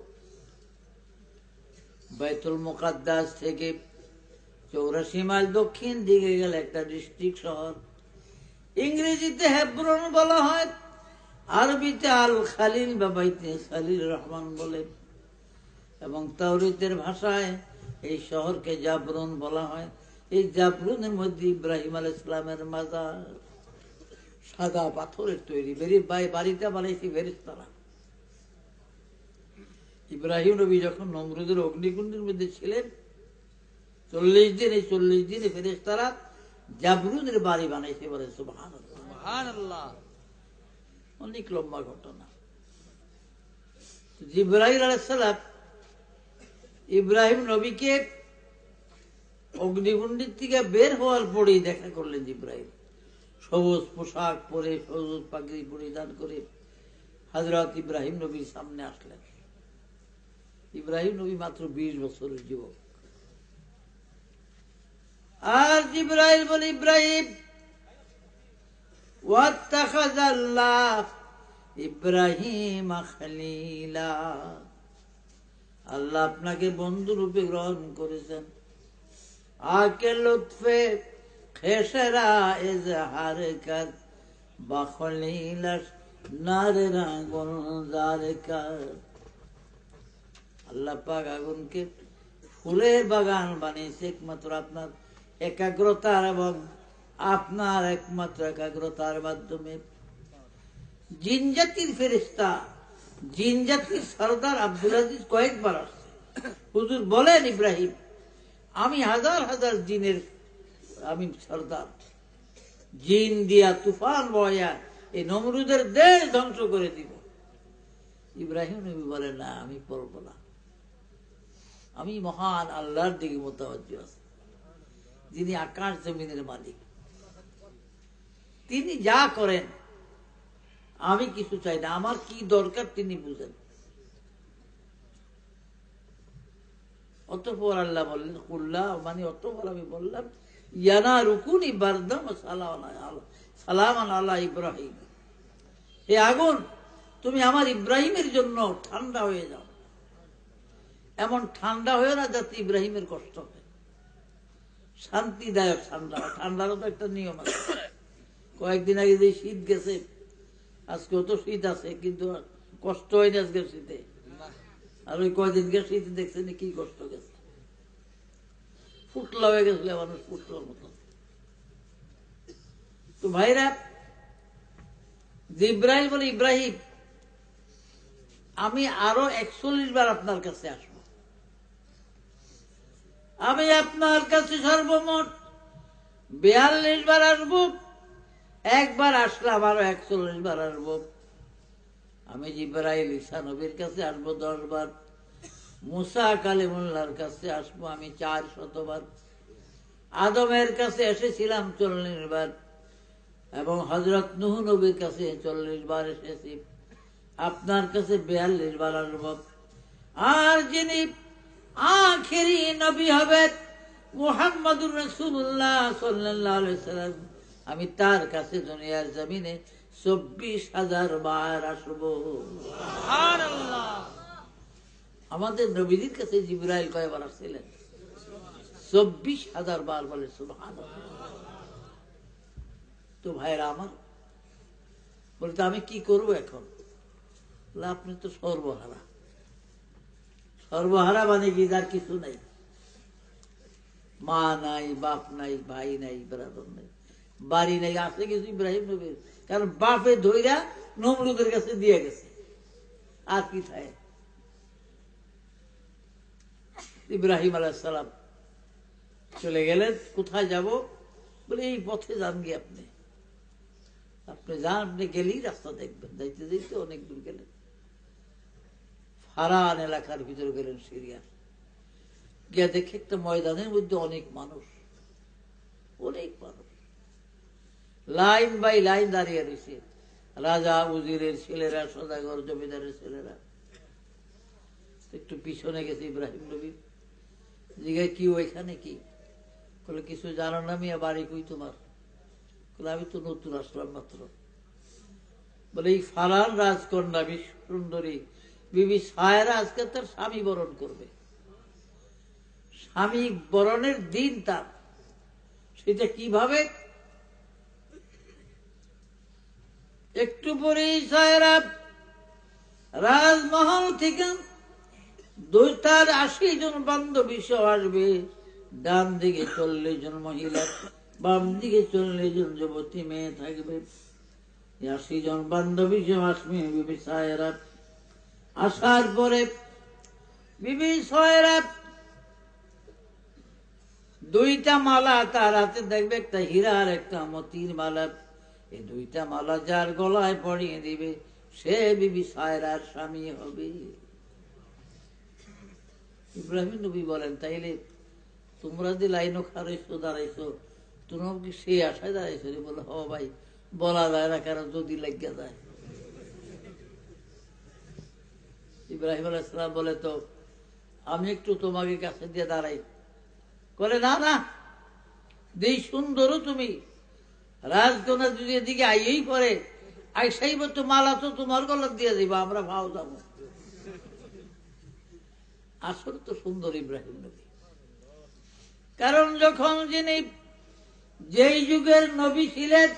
বাইতুল মুকাদ্দাস থেকে 84 মাইল দক্ষিণ দিকে গেলে একটা ডিস্ট্রিক্ট শহর, ইংরেজিতে হেব্রন বলা হয়। আরবিতে আল খালিল বা বাইতে খালিল রহমান বলে, এবং তাওরাতের ভাষায় এই শহরকে জাবরুন বলা হয়। এই জাবরুনের মধ্যে ইব্রাহিম আলাইহিস সালামের মাজার, সাদা পাথরের তৈরি। বাড়িটা বানাইছি ফেরেশতারা। ইব্রাহিম নবী যখন নমরুদের অগ্নিকুণ্ডের মধ্যে ছিলেন 40 দিন, এই 40 দিনে ফেরেশতারা জাবরুনের বাড়ি বানাইছে বলে সুবহানাল্লাহ। সুবহানাল্লাহ। অনেক লম্বা ঘটনা। জিবরাইল আলাইহিস সালাম ইব্রাহিম নবীকে অগ্নিকুণ্ডের থেকে বের হওয়ার পরেই দেখা করলেন। জিবরাইল সবুজ পোশাক পরে, সবুজ পাগড়ি পরিধান করে হযরত ইব্রাহিম নবীর সামনে আসলেন। ইব্রাহিম নবী মাত্র 20 বছরের যুবক। আর জিবরাইল বলে, ইব্রাহিম ওয়াত্তাখাযাল্লাহ ইব্রাহিম খলীলা, আল্লাহ আপনাকে বন্ধু রূপে গ্রহণ করেছেন। আকে লুৎফে খেসরা ইজহার কর বখলীলা নারে রাগুন জার কর। আল্লাহ পাক আগুনকে ফুলের বাগান বানিয়েছে একমাত্র আপনার একাগ্রতার এবং আপনার একমাত্র একাগ্রতার মাধ্যমে। জিন জাতির ফেরেশতা, জিন জাতির সরদার আব্দুল আজিজ কয়েকবার আসছে। হুজুর বলেন, ইব্রাহিম আমি হাজার হাজার জিনের আমি সরদার, জিন দিয়া তুফান বয়া এই নমরুদের দেশ ধ্বংস করে দিব। ইব্রাহিম নবী বলে, না আমি পড়বো না, আমি মহান আল্লাহর দিকে মুতাওয়াজ্জিহ আছি, যিনি আকাশ জমিনের মালিক। তিনি যা করেন আমি কিছু চাই না, আমার কি দরকার তিনি বুঝেন। অতঃপর আল্লাহ বললেন কুল্লা, মানে অতঃপর আমি বললাম ইয়ানা রুকুনি বারদাম সালামান আলা ইব্রাহিম, হে আগুন তুমি আমার ইব্রাহিমের জন্য ঠান্ডা হয়ে যাও। এমন ঠান্ডা হয়ে না যাতে ইব্রাহিমের কষ্ট হয়, শান্তিদায়ক ঠান্ডা। ঠান্ডারও তো একটা নিয়ম আছে। কয়েকদিন আগে যে শীত গেছে, আজকেও তো শীত আছে, কিন্তু কষ্ট হয়নি আজকে শীতে। আর ওই কয়দিন গে শীতে দেখছেন কি কষ্ট গেছে, ফুটলা হয়ে গেছিল মানুষ, ফুটলার মতো। তো ভাইরা, জিবরাইল বলে, ইব্রাহিম আমি আরো 41 বার আপনার কাছে আসবো। আমি আপনার কাছে সর্বমোট 42 বার আসবো। একবার আসলাম, আরো 41 বার আসবো। আমি জিবরাইল ঈসা নবীর কাছে আসবো 10 বার। মুসা কালিমুল্লাহর কাছে আসবো আমি 400 বার। আদমের কাছে এসেছিলাম 40 বার, এবং হযরত নূহ নবীর কাছে 40 বার এসেছি। আপনার কাছে 42 বার আসবো। আর যিনি আখেরি নবী হবেন মুহাম্মদুর রাসূলুল্লাহ সাল্লাল্লাহু আলাইহি সাল্লাম, আমি তার কাছে দুনিয়ার জমিনে 24,000 বার আসবো। সুবহানাল্লাহ। আমাদের নবীর কাছে জিবরাইল কয়বার আসছিলেন? 24,000 বার। বলে সুবহানাল্লাহ। তো ভাইরা আমার, বলতে আমি কি করব এখন? আপনি তো সর্বহারা। সর্বহারা মানে কি? যার কিছু নাই, মা নাই, বাপ নাই, ভাই নাই, ব্রাদর নাই, বাড়ি নাই, আছে কিছু ইব্রাহিম নবীর, কারণ বাপে ধইরা নমরুদের কাছে দিয়ে গেছে। আর কি থাকে? ইব্রাহিম আলাইহিস সালাম চলে গেলেন। কোথায় যাব? বলে এই পথে যান গিয়ে আপনি। আপনি যান, আপনি গেলেই রাস্তা দেখবেন। যাইতে যাইতে অনেক দূর গেলেন, ফারান এলাকার ভিতরে গেলেন, সিরিয়ার। গিয়ে দেখে একটা ময়দানের মধ্যে অনেক মানুষ, অনেক মানুষ লাইন বাই লাইন দাঁড়িয়ে রয়েছে। রাজা, উজিরের ছেলেরা, সদাগর, জমিদারের ছেলেরা। একটু পিছনে গেছে ইব্রাহিম নবী, জিজ্ঞাসা কি ওইখানে কি? বলে কিছু জানো না মিয়া, বাড়ি কই তোমার? বলে আমি তো নতুন আসলাম মাত্র। বলে এই ফারান রাজকন্যা সুন্দরী বিবি সায়রা আজকে তার স্বামী বরণ করবে। স্বামী বরণের দিন তার, সেটা কিভাবে? একটু পরেই সায়রা রাজমহল থেকে তার 80 জন বান্ধবী সহ আসবে। ডান দিকে 40 জন মহিলা, বাম দিকে 40 জন যুবতী মেয়ে থাকবে। 80 জন বান্ধবী সহ আসবে বিবি সায়রা। আসার পরে বিবি সায়রা দুইটা মালা তার হাতে দেখবে, একটা হীরা আর একটা মতির মালা। এই দুইটা মালা যার গলায় পরিয়ে দিবে সে বিবি সায়রার স্বামী হবে। ইব্রাহিম নবী বলেন, তাইলে তোমরা যে লাইনও খারাইছো দাঁড়াইছো, তোমরা কি সেই আশায় দাঁড়াইছো? বলে, হ ভাই, বলা যায় না কারণ যদি লাগিয়া যায়। ইব্রাহিম আলাইহিস সালাম বলে, তো আমি একটু তোমাকে কাছে দিয়ে দাঁড়াই। বলে, না না, যেই সুন্দরও তুমি, রাজকন্যা যদি এদিকে আইয়েই পরে, আইসাইব তো মালা তো তোমার গলা দিয়ে দিবা, আমরা ভাও যাবো। আসল তো সুন্দর ইব্রাহিম নবী। কারণ যখন যিনি যেই যুগের নবী ছিলেন,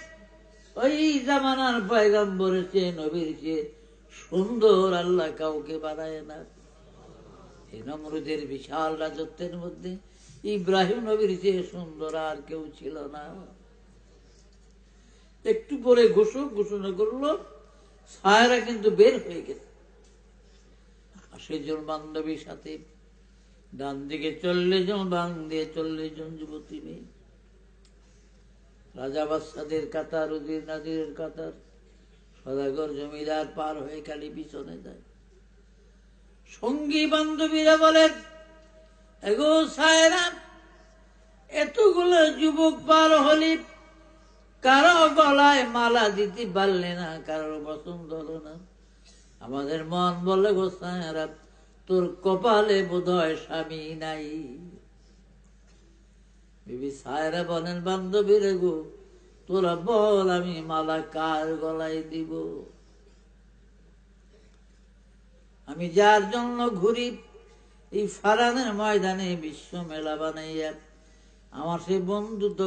ওই জামানার পয়গম্বরের চেয়ে নবীর চেয়ে সুন্দর আল্লাহ কাউকে বানায় না। এই নমরুদের বিশাল রাজত্বের মধ্যে ইব্রাহিম নবীর চেয়ে সুন্দর আর কেউ ছিল না। একটু পরে ঘোষণা করলো, সায়রা কিন্তু বের হয়ে গেছে। 80 জন বান্ধবীর সাথে, ডান দিকে 40 জন, বাম দিয়ে 40 জন যুবতী মেয়ে। রাজা বাদশাদের কাতার, উজির নাজিরের কাতার, সদাগর জমিদার পার হয়ে খালি পিছনে যায়। সঙ্গী বান্ধবীরা বলেন, এগো সায়রা, এতগুলো যুবক পার হলি, কারো গলায় মালা দিতে পারলে না, কারো পছন্দ হলো না। আমাদের মন বলে, গো সায়রা, তোর কপালে বোধহয় স্বামী নাই। বিবি সায়রা বলেন, বান্ধবীরে গো, তোরা বল আমি মালা কার গলায় দিব? আমি যার জন্য ঘুরি, এই ফারানের ময়দানে বিশ্ব মেলা বানাইয়া, আমার সে বন্ধু তো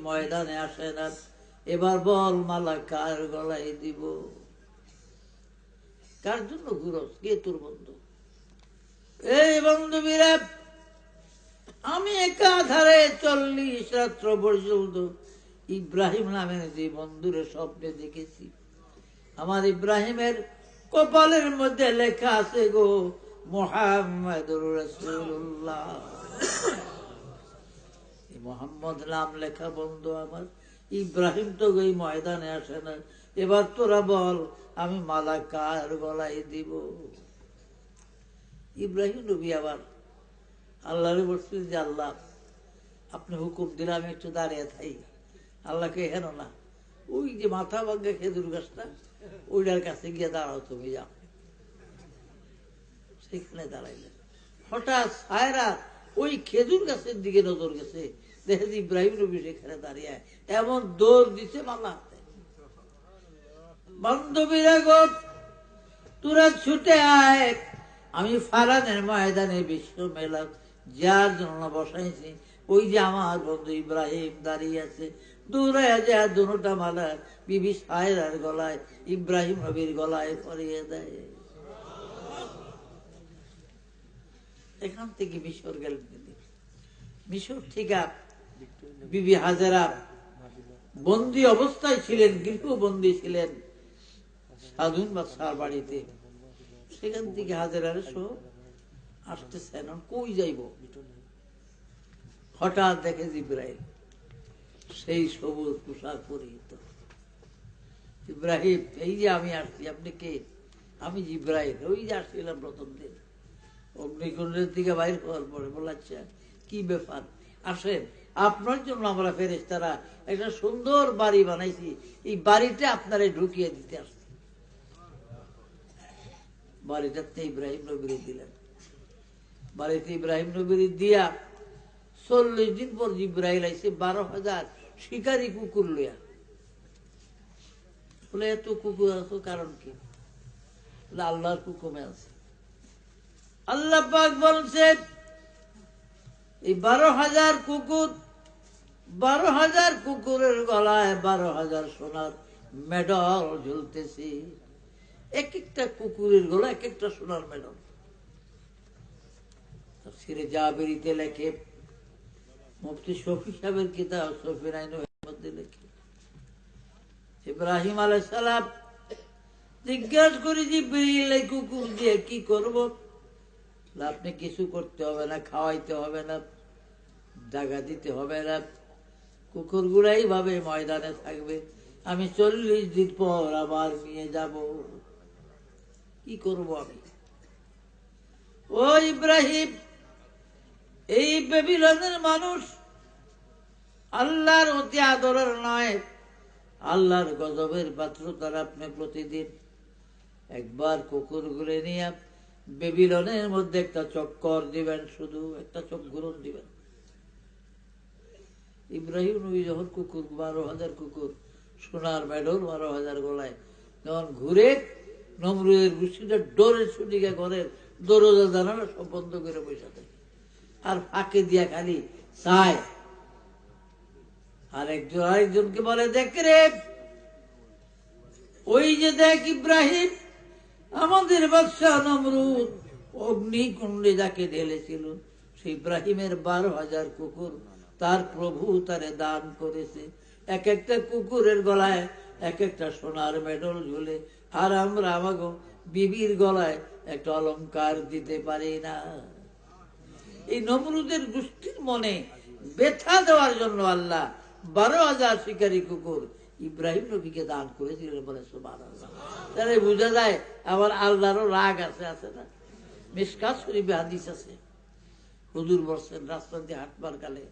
ময়দানে আসে না। এবার বল মালা কার গলায় দিব? কার জন্য ঘুরস? কে তোর বন্ধু? এই বান্ধবীরা, আমি একাধারে 40 রাত্র পর্যন্ত ইব্রাহিম নামের যে বন্ধুরে স্বপ্নে দেখেছি। আমার ইব্রাহিমের কপালের মধ্যে লেখা আছে গো, মুহাম্মাদুর রাসূলুল্লাহ। মোহাম্মদ নাম লেখা বন্ধু আমার। ইব্রাহিম তো ওই ময়দানে আসে না। এবার তোরা বল আমি মালা কার গলায় দিব? ইব্রাহিম নবী আবার আল্লাহরে বলছিল যে, আল্লাহ আপনি হুকুম দিলে আমি একটু দাঁড়িয়ে থাই। আল্লাহকে হেন না, ওই যে মাথা ভাঙ্গা খেজুর গাছটা, ওইটার কাছে গিয়ে দাঁড়াও, তুমি যাও। সেখানে দাঁড়াইলেন। হঠাৎ সায়রা ওই খেজুর গাছের দিকে নজর গেছে, দেখে ইব্রাহিম নবী সেখানে দাঁড়িয়ে এমন দৌড় দিছে মালা হাতে। বান্ধবীরা গো, তোরা ছুটে আয়, আমি ফারানের ময়দানে বিশ্ব মেলা যার জন্য বসাইছি, ওই যে আমার বন্ধু ইব্রাহিম দাঁড়িয়ে আছে। দৌড়ে যায়, দুটা মালা বিবি সায়রার গলায়, ইব্রাহিম নবীর গলায় পরিয়ে দেয়। এখান থেকে মিশর গেলেন। মিশর থেকে বিবি হাজেরা বন্দী অবস্থায় ছিলেন, গৃহবন্দী ছিলেন সাধুন বাদশার বাড়িতে। সেখান থেকে হাজেরার সহ আসতেছেন, কই যাইব? হঠাৎ দেখে জিব্রাইল, সেই সবুজ পোশাক পরিহিত। ইব্রাহিম, এই যে আমি আসছি, আপনি কে? আমি জিব্রাইল, ওই যে আসছিলাম প্রথম দিন। অগ্নিকুণ্ডের দিকে বাইর হওয়ার পরে বলে, আচ্ছা কি ব্যাপার, আসেন, আপনার জন্য আমরা ফেরেশতারা একটা সুন্দর বাড়ি বানাইছি, এই বাড়িটা আপনারে ঢুকিয়ে দিতে আসছি। বাড়িটাতে ইব্রাহিম নবীরে দিলেন। বাড়িতে ইব্রাহিম নবীরে দিয়া 40 দিন পর জিব্রাইল আইছে 12,000 শিকারী কুকুর লইয়া। বলে, এত কুকুর আছো কারণ কি? আল্লাহর হুকুমে আছে। আল্লাহ পাক বলছে, এই 12,000 কুকুর, 12,000 কুকুরের গলায় 12,000 সোনার মেডল ঝুলতেছে, এক একটা কুকুরের গলা এক একটা সোনার মেডল। সিরে জাবেরিতে লেখে, মুফতি শফি সাহেবের কিতাব শফির আইনের মধ্যে লেখে, ইব্রাহিম আলাইহিস সালাম জিজ্ঞাসা করি জিবরিল এই কুকুর দিয়ে কি করব? আপনি কিছু করতে হবে না, খাওয়াইতে হবে না, জায়গা দিতে হবে না, কুকুর গুলাই ভাবে ময়দানে থাকবে, আমি 40 দিন পর আবার নিয়ে যাব, কি করব আমি? ও ইব্রাহিম, এই বেবিলনের মানুষ আল্লাহর অতি আদরের নয়, আল্লাহর গজবের পাত্র। তারা আপনি প্রতিদিন একবার কুকুর গুলে নিয়ে বেবিলনের মধ্যে একটা চক্কর দিবেন, শুধু একটা চক্করণ দিবেন। ইব্রাহিম নবী যখন কুকুর 12,000 কুকুর সোনার মেডল 12,000 গলায় যখন ঘুরে নমরুদের গোষ্ঠীটা ডোরে ছুটিকে ঘরের দরজা জানালা সব বন্ধ করে বসে থাকে, আর ফাঁকে দিয়া খালি চায়। আর একজন আরেকজনকে বলে, দেখ রে, ওই যে দেখ ইব্রাহিম, আমাদের বাদশাহ নমরুদ অগ্নিকুণ্ডে যাকে ঢেলেছিল, সেই ইব্রাহিমের 12,000 কুকুর তার প্রভু তারে দান করেছে। এক একটা কুকুরের গলায় এক একটা সোনার মেডল ঝুলে, আর আমরা আমাকে বিবির গলায় একটা অলংকার দিতে পারি না। এই নমরুদের গোষ্ঠীর মনে ব্যথা দেওয়ার জন্য আল্লাহ 12,000 শিকারী কুকুর ইব্রাহিম নবীকে দান করেছিলেন বলে সুবহানাল্লাহ। তাহলে বোঝা যায় আবার আল্লাহরও রাগ আছে, আছে না? মিশকাত শরীফে হাদিস আছে, হুজুর বলছেন রাস্তা দিয়ে হাঁটবার কালে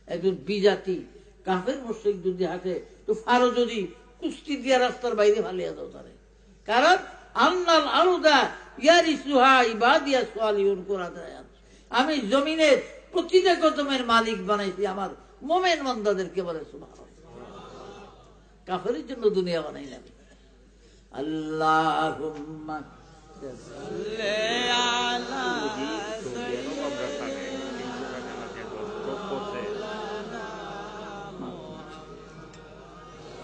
একজন বিজাতি কাফের মুশরিক যদি হাঁটে তো ফারো যদি কুস্তি দিয়া রাস্তার বাইরে ফালিয়া দাও তারে, কারণ আন্নাল আরুদা ইয়ারিসুহা ইবাদিয়া সালিহুন কুরআন আয়াত, আমি জমিনের প্রতিটা কদমের মালিক বানাইছি আমার মোমেন বান্দাদেরকে বলে সুবহানাল্লাহ। কাফের জন্য দুনিয়া বানাই না। আল্লাহুম্মা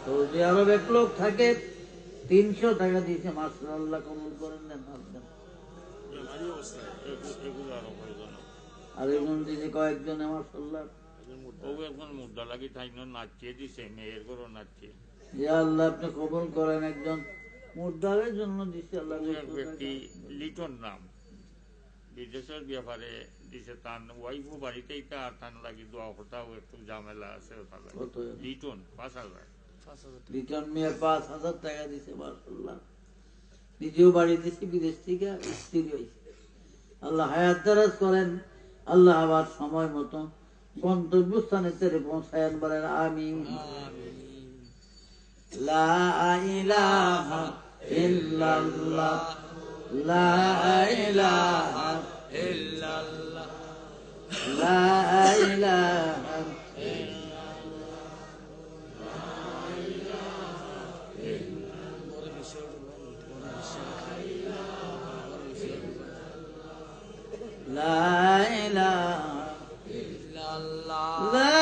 সৌদি আরব এক লোক থাকে, 300 টাকা দিয়েছে, মাশাআল্লাহ, কবুল করেন না? আরেকজন দিয়েছে কয়েকজনে, মাশাআল্লাহ। আল্লাহ আপনি কবুল করেন। একজন মুর্দারের জন্য দিচ্ছে আল্লাহ। লিটন নাম, বিদেশের ব্যাপারে দিছে, তার ওয়াইফও বাড়িতেই তার লাগি দোয়া করতাও, একটু ঝামেলা আছে। লিটন 5,000, লিটন মিয়া 5,000 টাকা দিছে, মাশাআল্লাহ। নিজেও বাড়ি দিছি বিদেশ থেকে, স্ত্রী হয়েছে। আল্লাহ হায়াত দারাজ করেন, আল্লাহ আবার সময় মতো গন্তব্যস্থানে তেরে পৌঁছায়েন, বলেন আমিন। লা ইলাহা ইল্লাল্লাহ, লা ইলাহা ইল্লাল্লাহ, লা ইলাহা লা ইলাহা ইল্লাল্লাহ, লা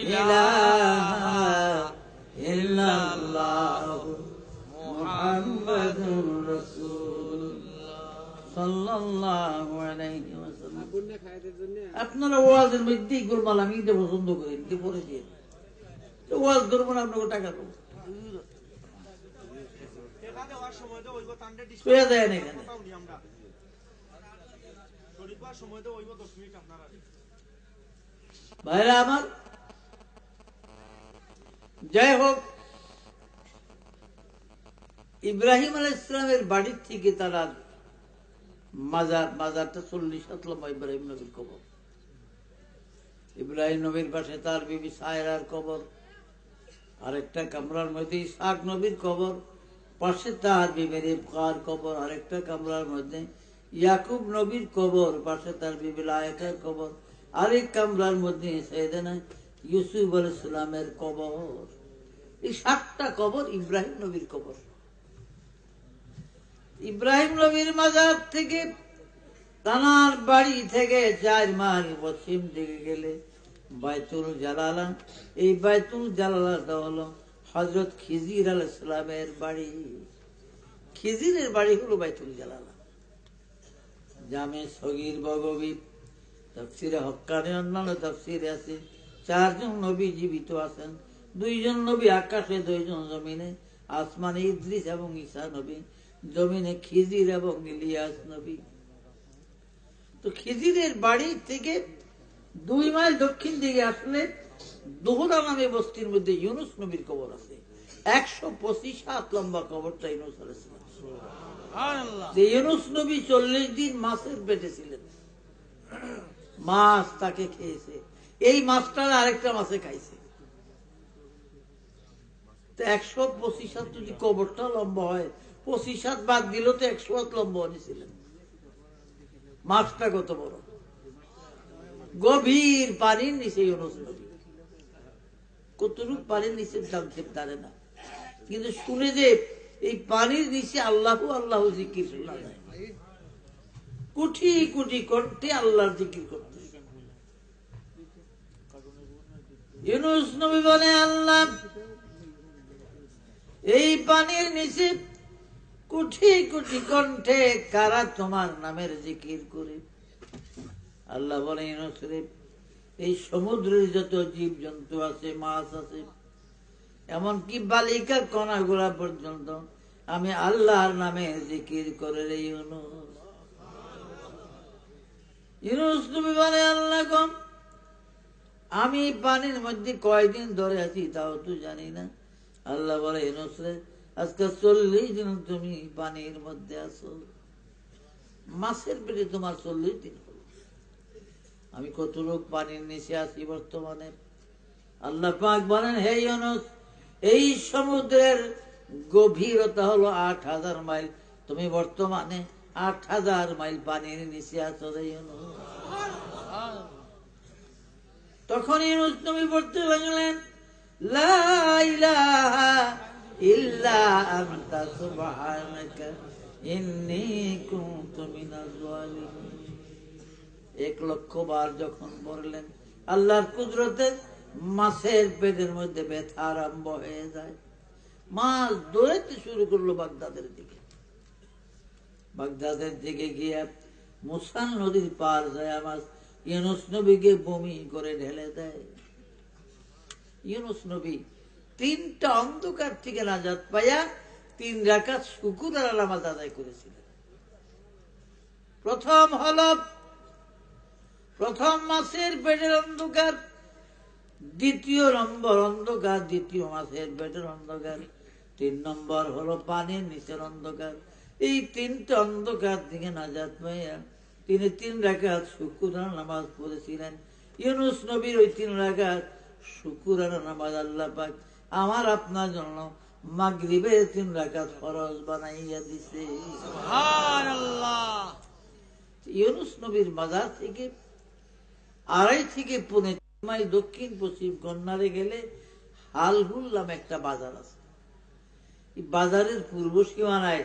ইলাহা ইল্লাল্লাহ, মুহাম্মাদুর রাসূলুল্লাহ সাল্লাল্লাহু আলাইহি ওয়াসাল্লাম। আপনারা ওয়াজের মধ্যে গোলমাল আমি এটা পছন্দ করি, এটা পরে দিয়ে ওয়াজ ধরবো না, আপনাকে টাকা দেবো, শুয়ে দেয় না এখানে। ভাইরা আমার, যাই হোক, ইব্রাহিম আলাইহিস সালামের বাড়ির থেকে তারা মাজারটা 40 হাত লম্বা, ইব্রাহিম নবীর কবর। ইব্রাহিম নবীর পাশে তার বিবি সায়রার কবর, আরেকটা কামরার মধ্যে ইসহাক নবীর কবর, পাশে তার বিবি রেবকার কবর, আরেকটা কামরার মধ্যে ইয়াকুব নবীর কবর, পাশে তার বিবি লায়কার কবর, আরেক কামরার মধ্যে সাইয়েদনা ইউসুফ আলাইহিস সালামের কবর। এই 7টা কবর ইব্রাহিম নবীর কবর। ইব্রাহিম নবীর মাজার থেকে তানার বাড়ি থেকে 4 মাইল পশ্চিম দিকে গেলে বাইতুল জালালা। এই বাইতুল জালালাটা হলো হযরত খিজির আলাইহিস সালামের বাড়ি। খিজিরের বাড়ি হলো বাইতুল জালালা। জামে সগীর বগবী, তাফসীরে হক্কানি, অন্যান্য তাফসীরে আছে 4 জন নবী জীবিত আছেন। 2 জন নবী আকাশে, 2 জন জমিনে। আসমানে ইদ্রিস এবং ঈসা নবী, জমিনে খিজির এবং ইলিয়াস নবী। তো খিজিরের বাড়ি থেকে 2 মাইল দক্ষিণ দিকে আসলে দোহরা নামে বস্তির মধ্যে ইউনুস নবীর কবর আছে। 125 হাত লম্বা কবরটা ইউনুস আলাইহিস সালাম। যে ইউনুস নবী 40 দিন মাছের পেটে ছিলেন, মাছ তাকে খেয়েছে, এই মাছটা আরেকটা মাছে খাইছে। তো 125 হাত যদি কবরটা লম্বা হয়, 25 হাত বাদ দিল তো 100 হাত লম্বা হয়েছিলেন। মাছটা কত বড়! গভীর পানির নিচে ইউনুস নবী, কতটুকু পানির নিচে জানতে পারে না, কিন্তু শুনে যে এই পানির নিচে আল্লাহু আল্লাহু জিকির শোনা যায়। কোটি কোটি কণ্ঠে আল্লাহর জিকির করতে। ইউনুস নবী বলে, আল্লাহ, এই পানির নিচে কোটি কোটি কণ্ঠে কারা তোমার নামের জিকির করে? আল্লাহ বলে, ইউনুস রে, এই সমুদ্রের যত জীব জন্তু আছে, মাছ আছে, এমনকি বালিকার কণাগুলা পর্যন্ত আমি আল্লাহর নামে জিকির করে রে ইউনুস। ইউনুস নবী বলে, আল্লাহ গো, আমি পানির মধ্যে কয়দিন ধরে আছি তাও তো জানি না। আল্লাহ বলে, ইউনুস রে, আজকে 40 দিন তুমি পানির মধ্যে আছো, মাছের পেটে তোমার 40 দিন হলো। আমি কত লোক পানির নিচে আছি বর্তমানে। আল্লাহ পাক বলেন, হে ইউনুস, এই সমুদ্রের গভীরতা হলো 8000 মাইল, তুমি বর্তমানে 8000 মাইল পানির নিচে আছো রে ইউনুস। তখন ইউনুস নবী পড়তে লাগলেন, লা ইলাহা ইল্লা আনতা সুবহানাকা ইন্নী কুনতু মিনাজ জালিমিন। 1,00,000 বার যখন পড়লেন, আল্লাহর কুদরতে মাছের পেটের মধ্যে ব্যথা আরম্ভ হয়ে যায়। মাছ দৌড়াতে শুরু করলো বাগদাদের দিকে। বাগদাদের দিকে গিয়ে মুসান নদীর পার যায়, মাছ ইউনুস নবীকে বমি করে ঢেলে দেয়। ইউনুস নবী 3টা অন্ধকার থেকে নাজাত পাইয়া 3 রাকাত শুকর আর নামাজ আদায় করেছিলেন। প্রথম মাছের পেটের অন্ধকার, 2 নম্বর অন্ধকার, 2 মাসের পেটের অন্ধকার, 3 নম্বর হলো পানির নিচের অন্ধকার। এই 3টা অন্ধকার থেকে নাজাত পাইয়া তিনি 3 রাকাত শুকরানা নামাজ পড়েছিলেন। ইউনুস নবীর ওই 3 রাকাত শুকরানা নামাজ আল্লাহ পাক আমার আপনার জন্য মাগরিবের 3 রাকাত ফরজ বানাইয়া দিছে। সুবহানাল্লাহ। ইউনুস নবীর মাজার থেকে 2.5 থেকে 3 মাইল দক্ষিণ পশ্চিম কর্নারে গেলে হালহুল নামে একটা বাজার আছে। এই বাজারের পূর্ব সীমানায়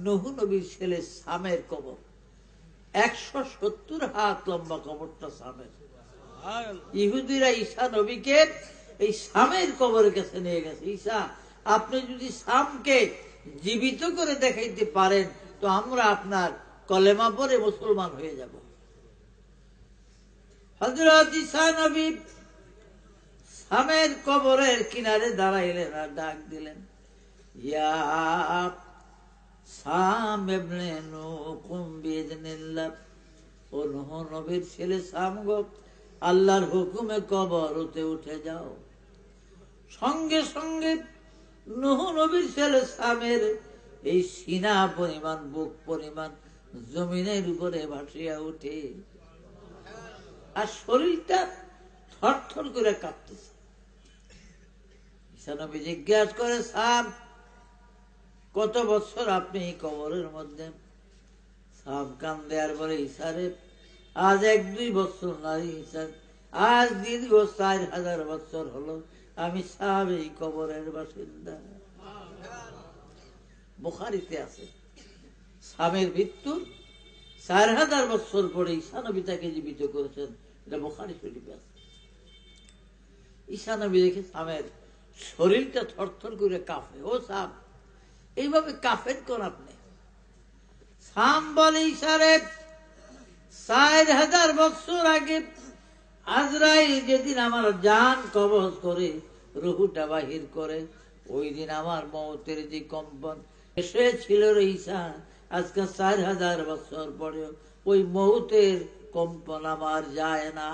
নূহ নবীর ছেলে সামের কবর। 170 হাত লম্বা কবরটা সামের। ইহুদিরা ঈসা নবীকে এই সামের কবরের কাছে নিয়ে গেছে। ঈসা, আপনি যদি সামকে জীবিত করে দেখাইতে পারেন তো আমরা আপনার কলেমা পড়ে মুসলমান হয়ে যাব। হযরত ঈসা নবী সামের কবরের কিনারে দাঁড়াইলেন আর ডাক দিলেন, ইয়া সাম ইবনে নূহ কুম বিইذنিল্লাহ। ও নূহ নবীর ছেলে সাম গো, আল্লাহর হুকুমে কবর হতে উঠে যাও। সঙ্গে সঙ্গে নূহ নবীর ছেলে সামের এই সিনা পরিমাণ, বুক পরিমাণ জমিনের উপরে ভাসিয়া উঠে, আর শরীরটা থরথর করে কাঁপতেছে। ঈসা নবী জিজ্ঞাসা করে, সাম, কত বছর আপনি এই কবরের মধ্যে? সাম কান্দে আর বলে, ঈসারে, আজ 1-2 বছর নাই ঈসা, আজ দীর্ঘ 4000 বছর হলো আমি সাম এই কবরের বাসিন্দা। বুখারীতে আছে সামের মৃত্যুর 4000 বছর পরে ঈসা নবী তাকে জীবিত করেছেন। এটা বুখারী শরীফে আছে। ঈসা নবী দেখে সামের শরীরটা থরথর করে কাঁপে। ও সাম, এইভাবে কাফের কোন আপনি? সাম বলে ইসারে 4000 বছর আগে আজরাইল যেদিন আমার জান কবজ করে রুহুটা বাহির করে, ওই দিন আমার মৌতের যে কম্পন এসেছিল রে ঈসা, আজকে 4000 বছর পরে ওই মৌতের কম্পন আমার যায় না।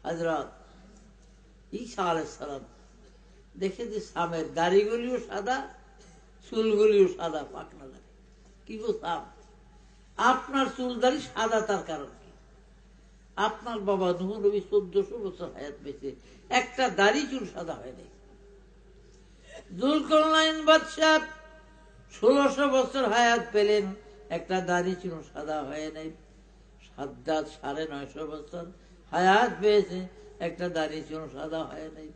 হযরত ঈসা আলাইহিস সালাম দেখে যে সামের দাড়িগুলিও সাদা, চুলগুলিও সাদা, পাকনা দাড়ি। কি গো সাম, আপনার চুল দাড়ি সাদা, তার কারণ কি? আপনার বাবা নূহ নবী 1400 বছর হায়াত পেয়েছে, একটা দাড়ি চুল সাদা হয়নি। যুলকারনাইন বাদশাহ 1600 বছর হায়াত পেলেন, একটা দাড়ি চুল সাদা হয় নাই। সাদ্দাত 950 বছর হায়াত পেয়েছে, একটা দাড়ি চুল সাদা হয় নাই।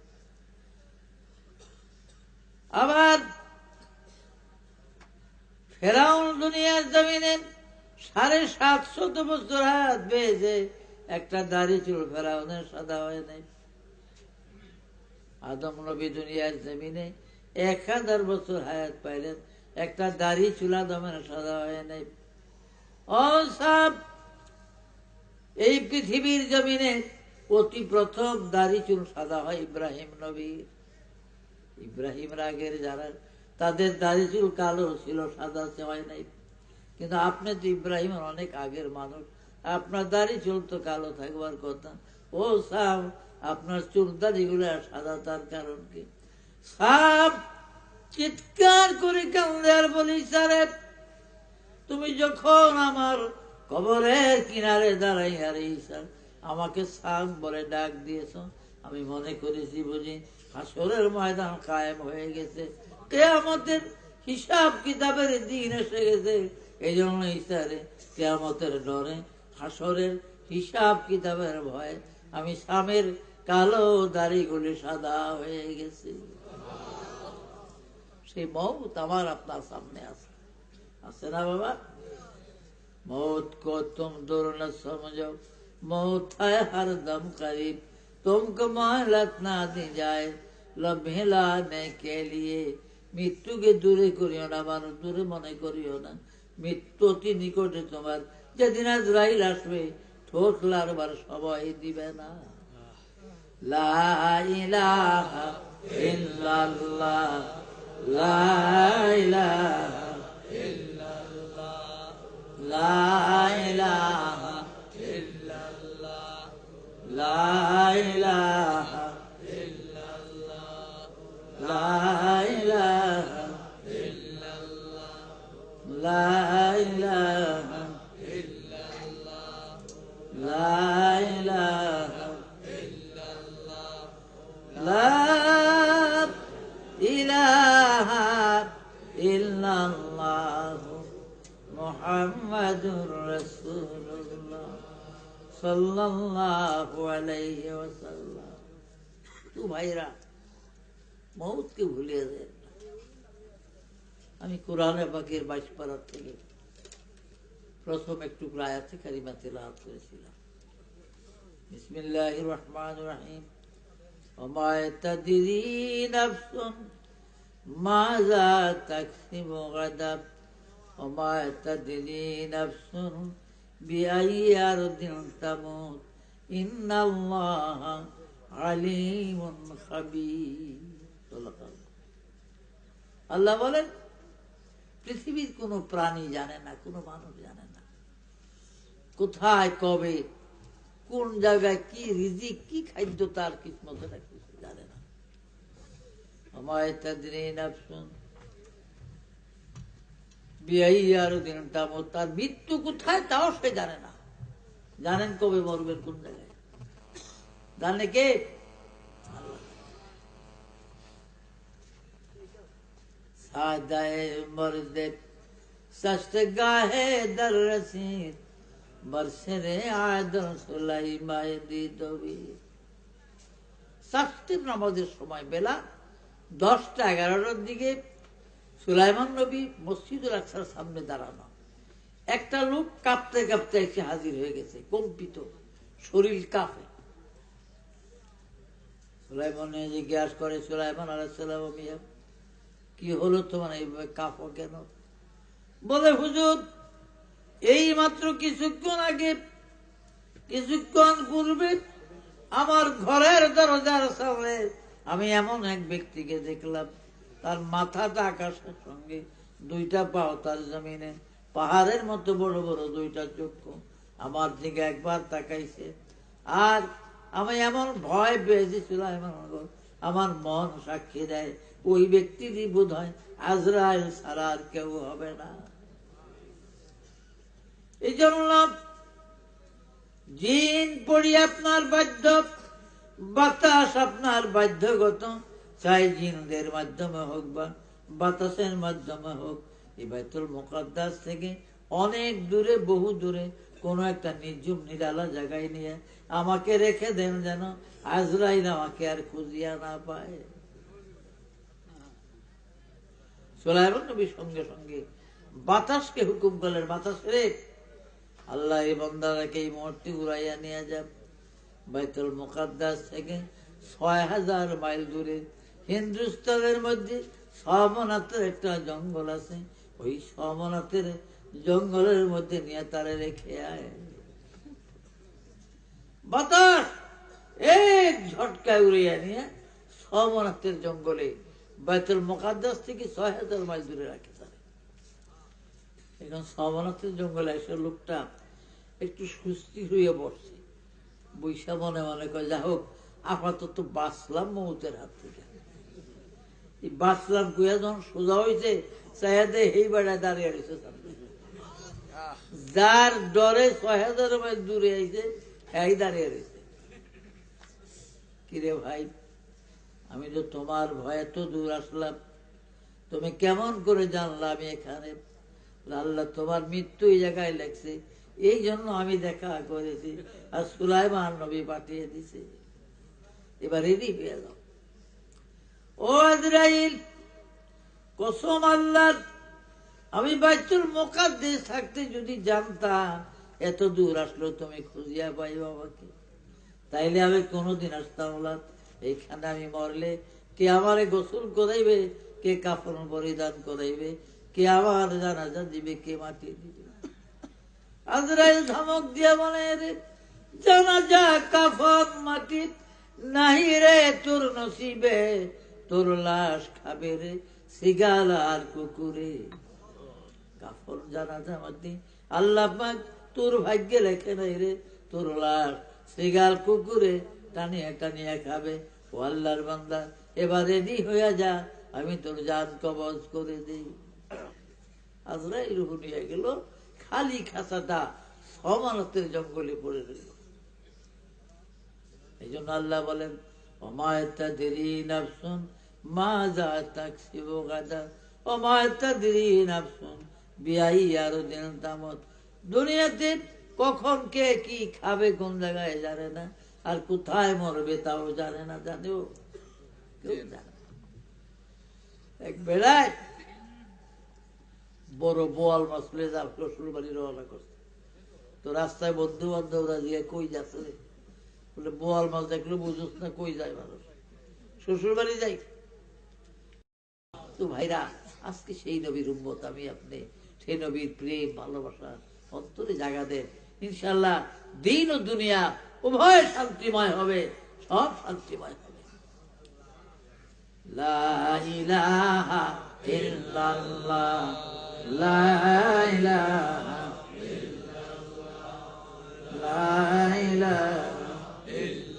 আবার ফেরাউন দুনিয়ার জমিনে 750 বছর হায়াত পেয়েছে, একটা দাড়ি চুল ফেরাউনের সাদা হয় নাই। আদম নবী দুনিয়ার জমিনে 1000 বছর হায়াত পাইলেন, একটা দাড়ি চুল আদমের সাদা হয় নাই। ও সব, এই পৃথিবীর জমিনে অতি প্রথম দাড়ি চুল সাদা হয় ইব্রাহিম নবীর। ইব্রাহিম আগের যারা, তাদের দাড়ি চুল কালো ছিল, সাদা হয় নাই। কিন্তু আপনি তো ইব্রাহিমের অনেক আগের মানুষ, আপনার দাড়ি চুল তো কালো থাকবার কথা। ও সাব, আপনার চুল দাড়িগুলো সাদা, তার কারণ কি? সাব চিৎকার করে কান্দে আর বলি, স্যারে তুমি যখন আমার কবরের কিনারে দাঁড়াই আর ঈসা আমাকে সাম বলে ডাক দিয়েছ, আমি মনে করেছি বুঝি হাসরের ময়দান কায়েম হয়ে গেছে, কিয়ামতের হিসাব কিতাবের দিন এসে গেছে। এই জন্য ঈসারে কিয়ামতের ডরে, হাসরের হিসাব কিতাবের ভয়ে আমি সামের কালো দাড়িগুলি সাদা হয়ে গেছে। সেই মৌত আমার আপনার সামনে আছে, আছে না বাবা? मौत को तुम दूर न समझो, मौत है हर दम करीब, तुमको मोहलत ना दी जाए लम्हे लाने के लिए। মৃত্যুকে দূরে করিও না, মানুষ দূরে মনে করিও না, মৃত্যু অতি নিকটে তোমার। যেদিন আজরাইল আসবে ঠোঁট লাড়বার সময় দিবে না। লা ইলাহা ইল্লাল্লাহ, লা ইলাহা লা ইলাহা ইল্লাল্লাহ, লা ইলাহা ইল্লাল্লাহ, লা ইলাহা ইল্লাল্লাহ, লা ইলাহা ইল্লাল্লাহ, লা ইলাহা ইল্লাল্লাহ, লা ইলাহা ইল্লাল্লাহ মুহাম্মাদুর রাসূলুল্লাহ সাল্লাল্লাহু আলাইহি ওয়াসাল্লাম। তো ভাইরা, মৌতকে ভুলিয়ে দেন না। আমি কোরআনে পাকের 22 পারা থেকে প্রথম একটু আয়াতে কারিমা তেলাওয়াত করেছিলাম। বিসমিল্লাহির রহমানির রহিম। ওমা তাদরি নাফসুন মাযা তাকসিবু গাদাব, ওমা তাদরি নাফসুন বিআইয়ি আরদিন তামুত, ইন্নাল্লাহা আলিমুন খাবীর। আল্লাহ বলেন, পৃথিবীর কোন প্রাণী জানে না, কোন মানুষ জানে না কোথায়, কবে, কোন জায়গায় কি রিজিক, কি খাদ্য তার কিসমতে কিছু জানে না। আমায় তাদরি নাফসুন বিআইয়ি আরদিন তামুত, তার মৃত্যু কোথায় তাও সে জানে না। জানেন কবে মরবেন, কোন জায়গায় জানে কে? সাদায়ে মরদে সস্তগাহে দর রসিদ, বরসরে আদম সুলাইমায়ে দিদবি। শাস্তির নামাজের সময় বেলা 10টা 11টার দিকে সুলাইমান নবী মসজিদুল আকসার সামনে দাঁড়ানো। একটা লোক কাঁপতে কাঁপতে এসে হাজির হয়ে গেছে, কম্পিত শরীর কাঁপে। সুলাইমানে জিজ্ঞাসা করে, সুলাইমান আলাইহিস সালাম, কি হলো তোমার, এইভাবে কাঁপো কেন? বলে, হুজুর, এই মাত্র কিছুক্ষণ পূর্বে আমার ঘরের দরজার সামনে আমি এমন এক ব্যক্তিকে দেখলাম, তার মাথাটা আকাশের সঙ্গে, দুইটা পাও তার জমিনে, পাহাড়ের মতো বড় বড় দুইটা চক্ষু, আমার দিকে একবার তাকাইছে। আর আমি এমন ভয় পেয়েছি সুলাইমান, আমার মন সাক্ষী দেয় ওই ব্যক্তিরই বোধ হয় আজরাইল ছাড়া আর কেউ হবে না। এই জন্য জিন পড়ি আপনার বাধ্য, বাতাস আপনার বাধ্যগত, চাই জিনদের মাধ্যমে হোক বা বাতাসের মাধ্যমে হোক, এই বাইতুল মুকাদ্দাস থেকে অনেক দূরে, বহু দূরে কোন একটা নির্জুম নিরালা জায়গায় নিয়ে আমাকে রেখে দেন, যেন আজরাইল আমাকে আর খুঁজিয়া না পায়। সুলাইমান নবী সঙ্গে সঙ্গে বাতাসকে হুকুম করলেন, বাতাস রে, আল্লাহ এই বান্দাটাকে এই মুহূর্তে উড়াইয়া নিয়ে যান। বাইতুল মুকাদ্দাস থেকে ৬,০০০ মাইল দূরে হিন্দুস্তানের মধ্যে সমানাতের একটা জঙ্গল আছে, ওই সমানাতের জঙ্গলের মধ্যে নিয়ে তারে রেখে আয়। বাতাস এক ঝটকায় উড়িয়ে নিয়ে সমানাতের জঙ্গলে বাইতুল মুকাদ্দাস থেকে ৬,০০০ মাইল দূরে রাখে তারে। এখন সমানাতের জঙ্গলে এসে লোকটা একটু সুস্থির হয়ে বসছে, বৈশা মনে মনে করে, যা হোক আপাতত বাঁচলাম মৌতের হাত থেকে। বাঁচলাম কুয়া যখন সোজা হয়েছে, চাহিদা এই বেড়ায় দাঁড়িয়ে রয়েছে, যার ডরে ৬,০০০ মাইল দূরে আইছে হ্যাঁ দাঁড়িয়ে রয়েছে। কিরে ভাই, আমি তো তোমার ভয়ে তো দূর আসলাম, তুমি কেমন করে জানলা আমি এখানে? আল্লাহ তোমার মৃত্যু এই জায়গায় লেখছে, এই জন্য আমি দেখা করেছি, আর সুলাইমান নবী পাঠিয়ে দিছে, এবার রেডি হয়ে যাও। ও আজরাইল, কসম আল্লাহর, আমি বাইতুল মুকাদ্দাস থাকতে যদি জানতাম এত দূর আসলো তুমি খুঁজিয়া পাইবা আমাকে, তাইলে আমি কোনোদিন আসতাম না। এইখানে আমি মরলে কে আমারে গোসল করাইবে, কে কাফন পরিধান করাইবে, কে আমার জানাজা দিবে, কে মাটি দিবে? আজরাইল ধমক দিয়া বলে, রে জানাজা কাফন মাটি নাহি রে তোর নসিবে, তোর লাশ খাবে রে সিগাল আর কুকুরে। কাফন জানাজা মাটি আল্লাহ পাক তোর ভাগ্যে লেখে নাই রে, তোর লাশ সিগাল কুকুরে টানিয়া টানিয়া খাবে। ও আল্লাহর বান্দা, এবার রেডি হইয়া যা, আমি তোর জান কবজ করে দিই। আজরাইল রূহ নিয়ে গেল, খালি খাঁচাটা সমানতের জঙ্গলে পড়ে রইল। এই জন্য আল্লাহ বলেন, অমায়তাদেরি নাফসুন মাজা তাকসিবু গাদা অমায়তাদেরি নাফসুন বিআই আরদিন তামুত। দুনিয়াতে কখন কে কি খাবে কোন জায়গায় জানে না, আর কোথায় মরবে তাও জানে না, জানেও কেউ জানে। এক বেড়ায় বড় বোয়াল মাছ লে যা শ্বশুর বাড়ি রওনা করছে, তো রাস্তায় বন্ধু বান্ধবরা দিয়ে কই যাচ্ছে, বলে বোয়াল মাছ দেখলে বুঝুস না কই যায় মানুষ, শ্বশুর বাড়ি যাই। তো ভাইরা, আজকে সেই নবীর উম্মত আমি আপনি, সেই নবীর প্রেম ভালোবাসা অন্তরে জায়গা দেন, ইনশাল্লাহ দিন ও দুনিয়া উভয় শান্তিময় হবে, সব শান্তিময় হবে। লা ইলাহা ইল্লাল্লাহ, লা ইলাহা ইল্লাল্লাহ, লা ইলাহা ইল্লাল্লাহ।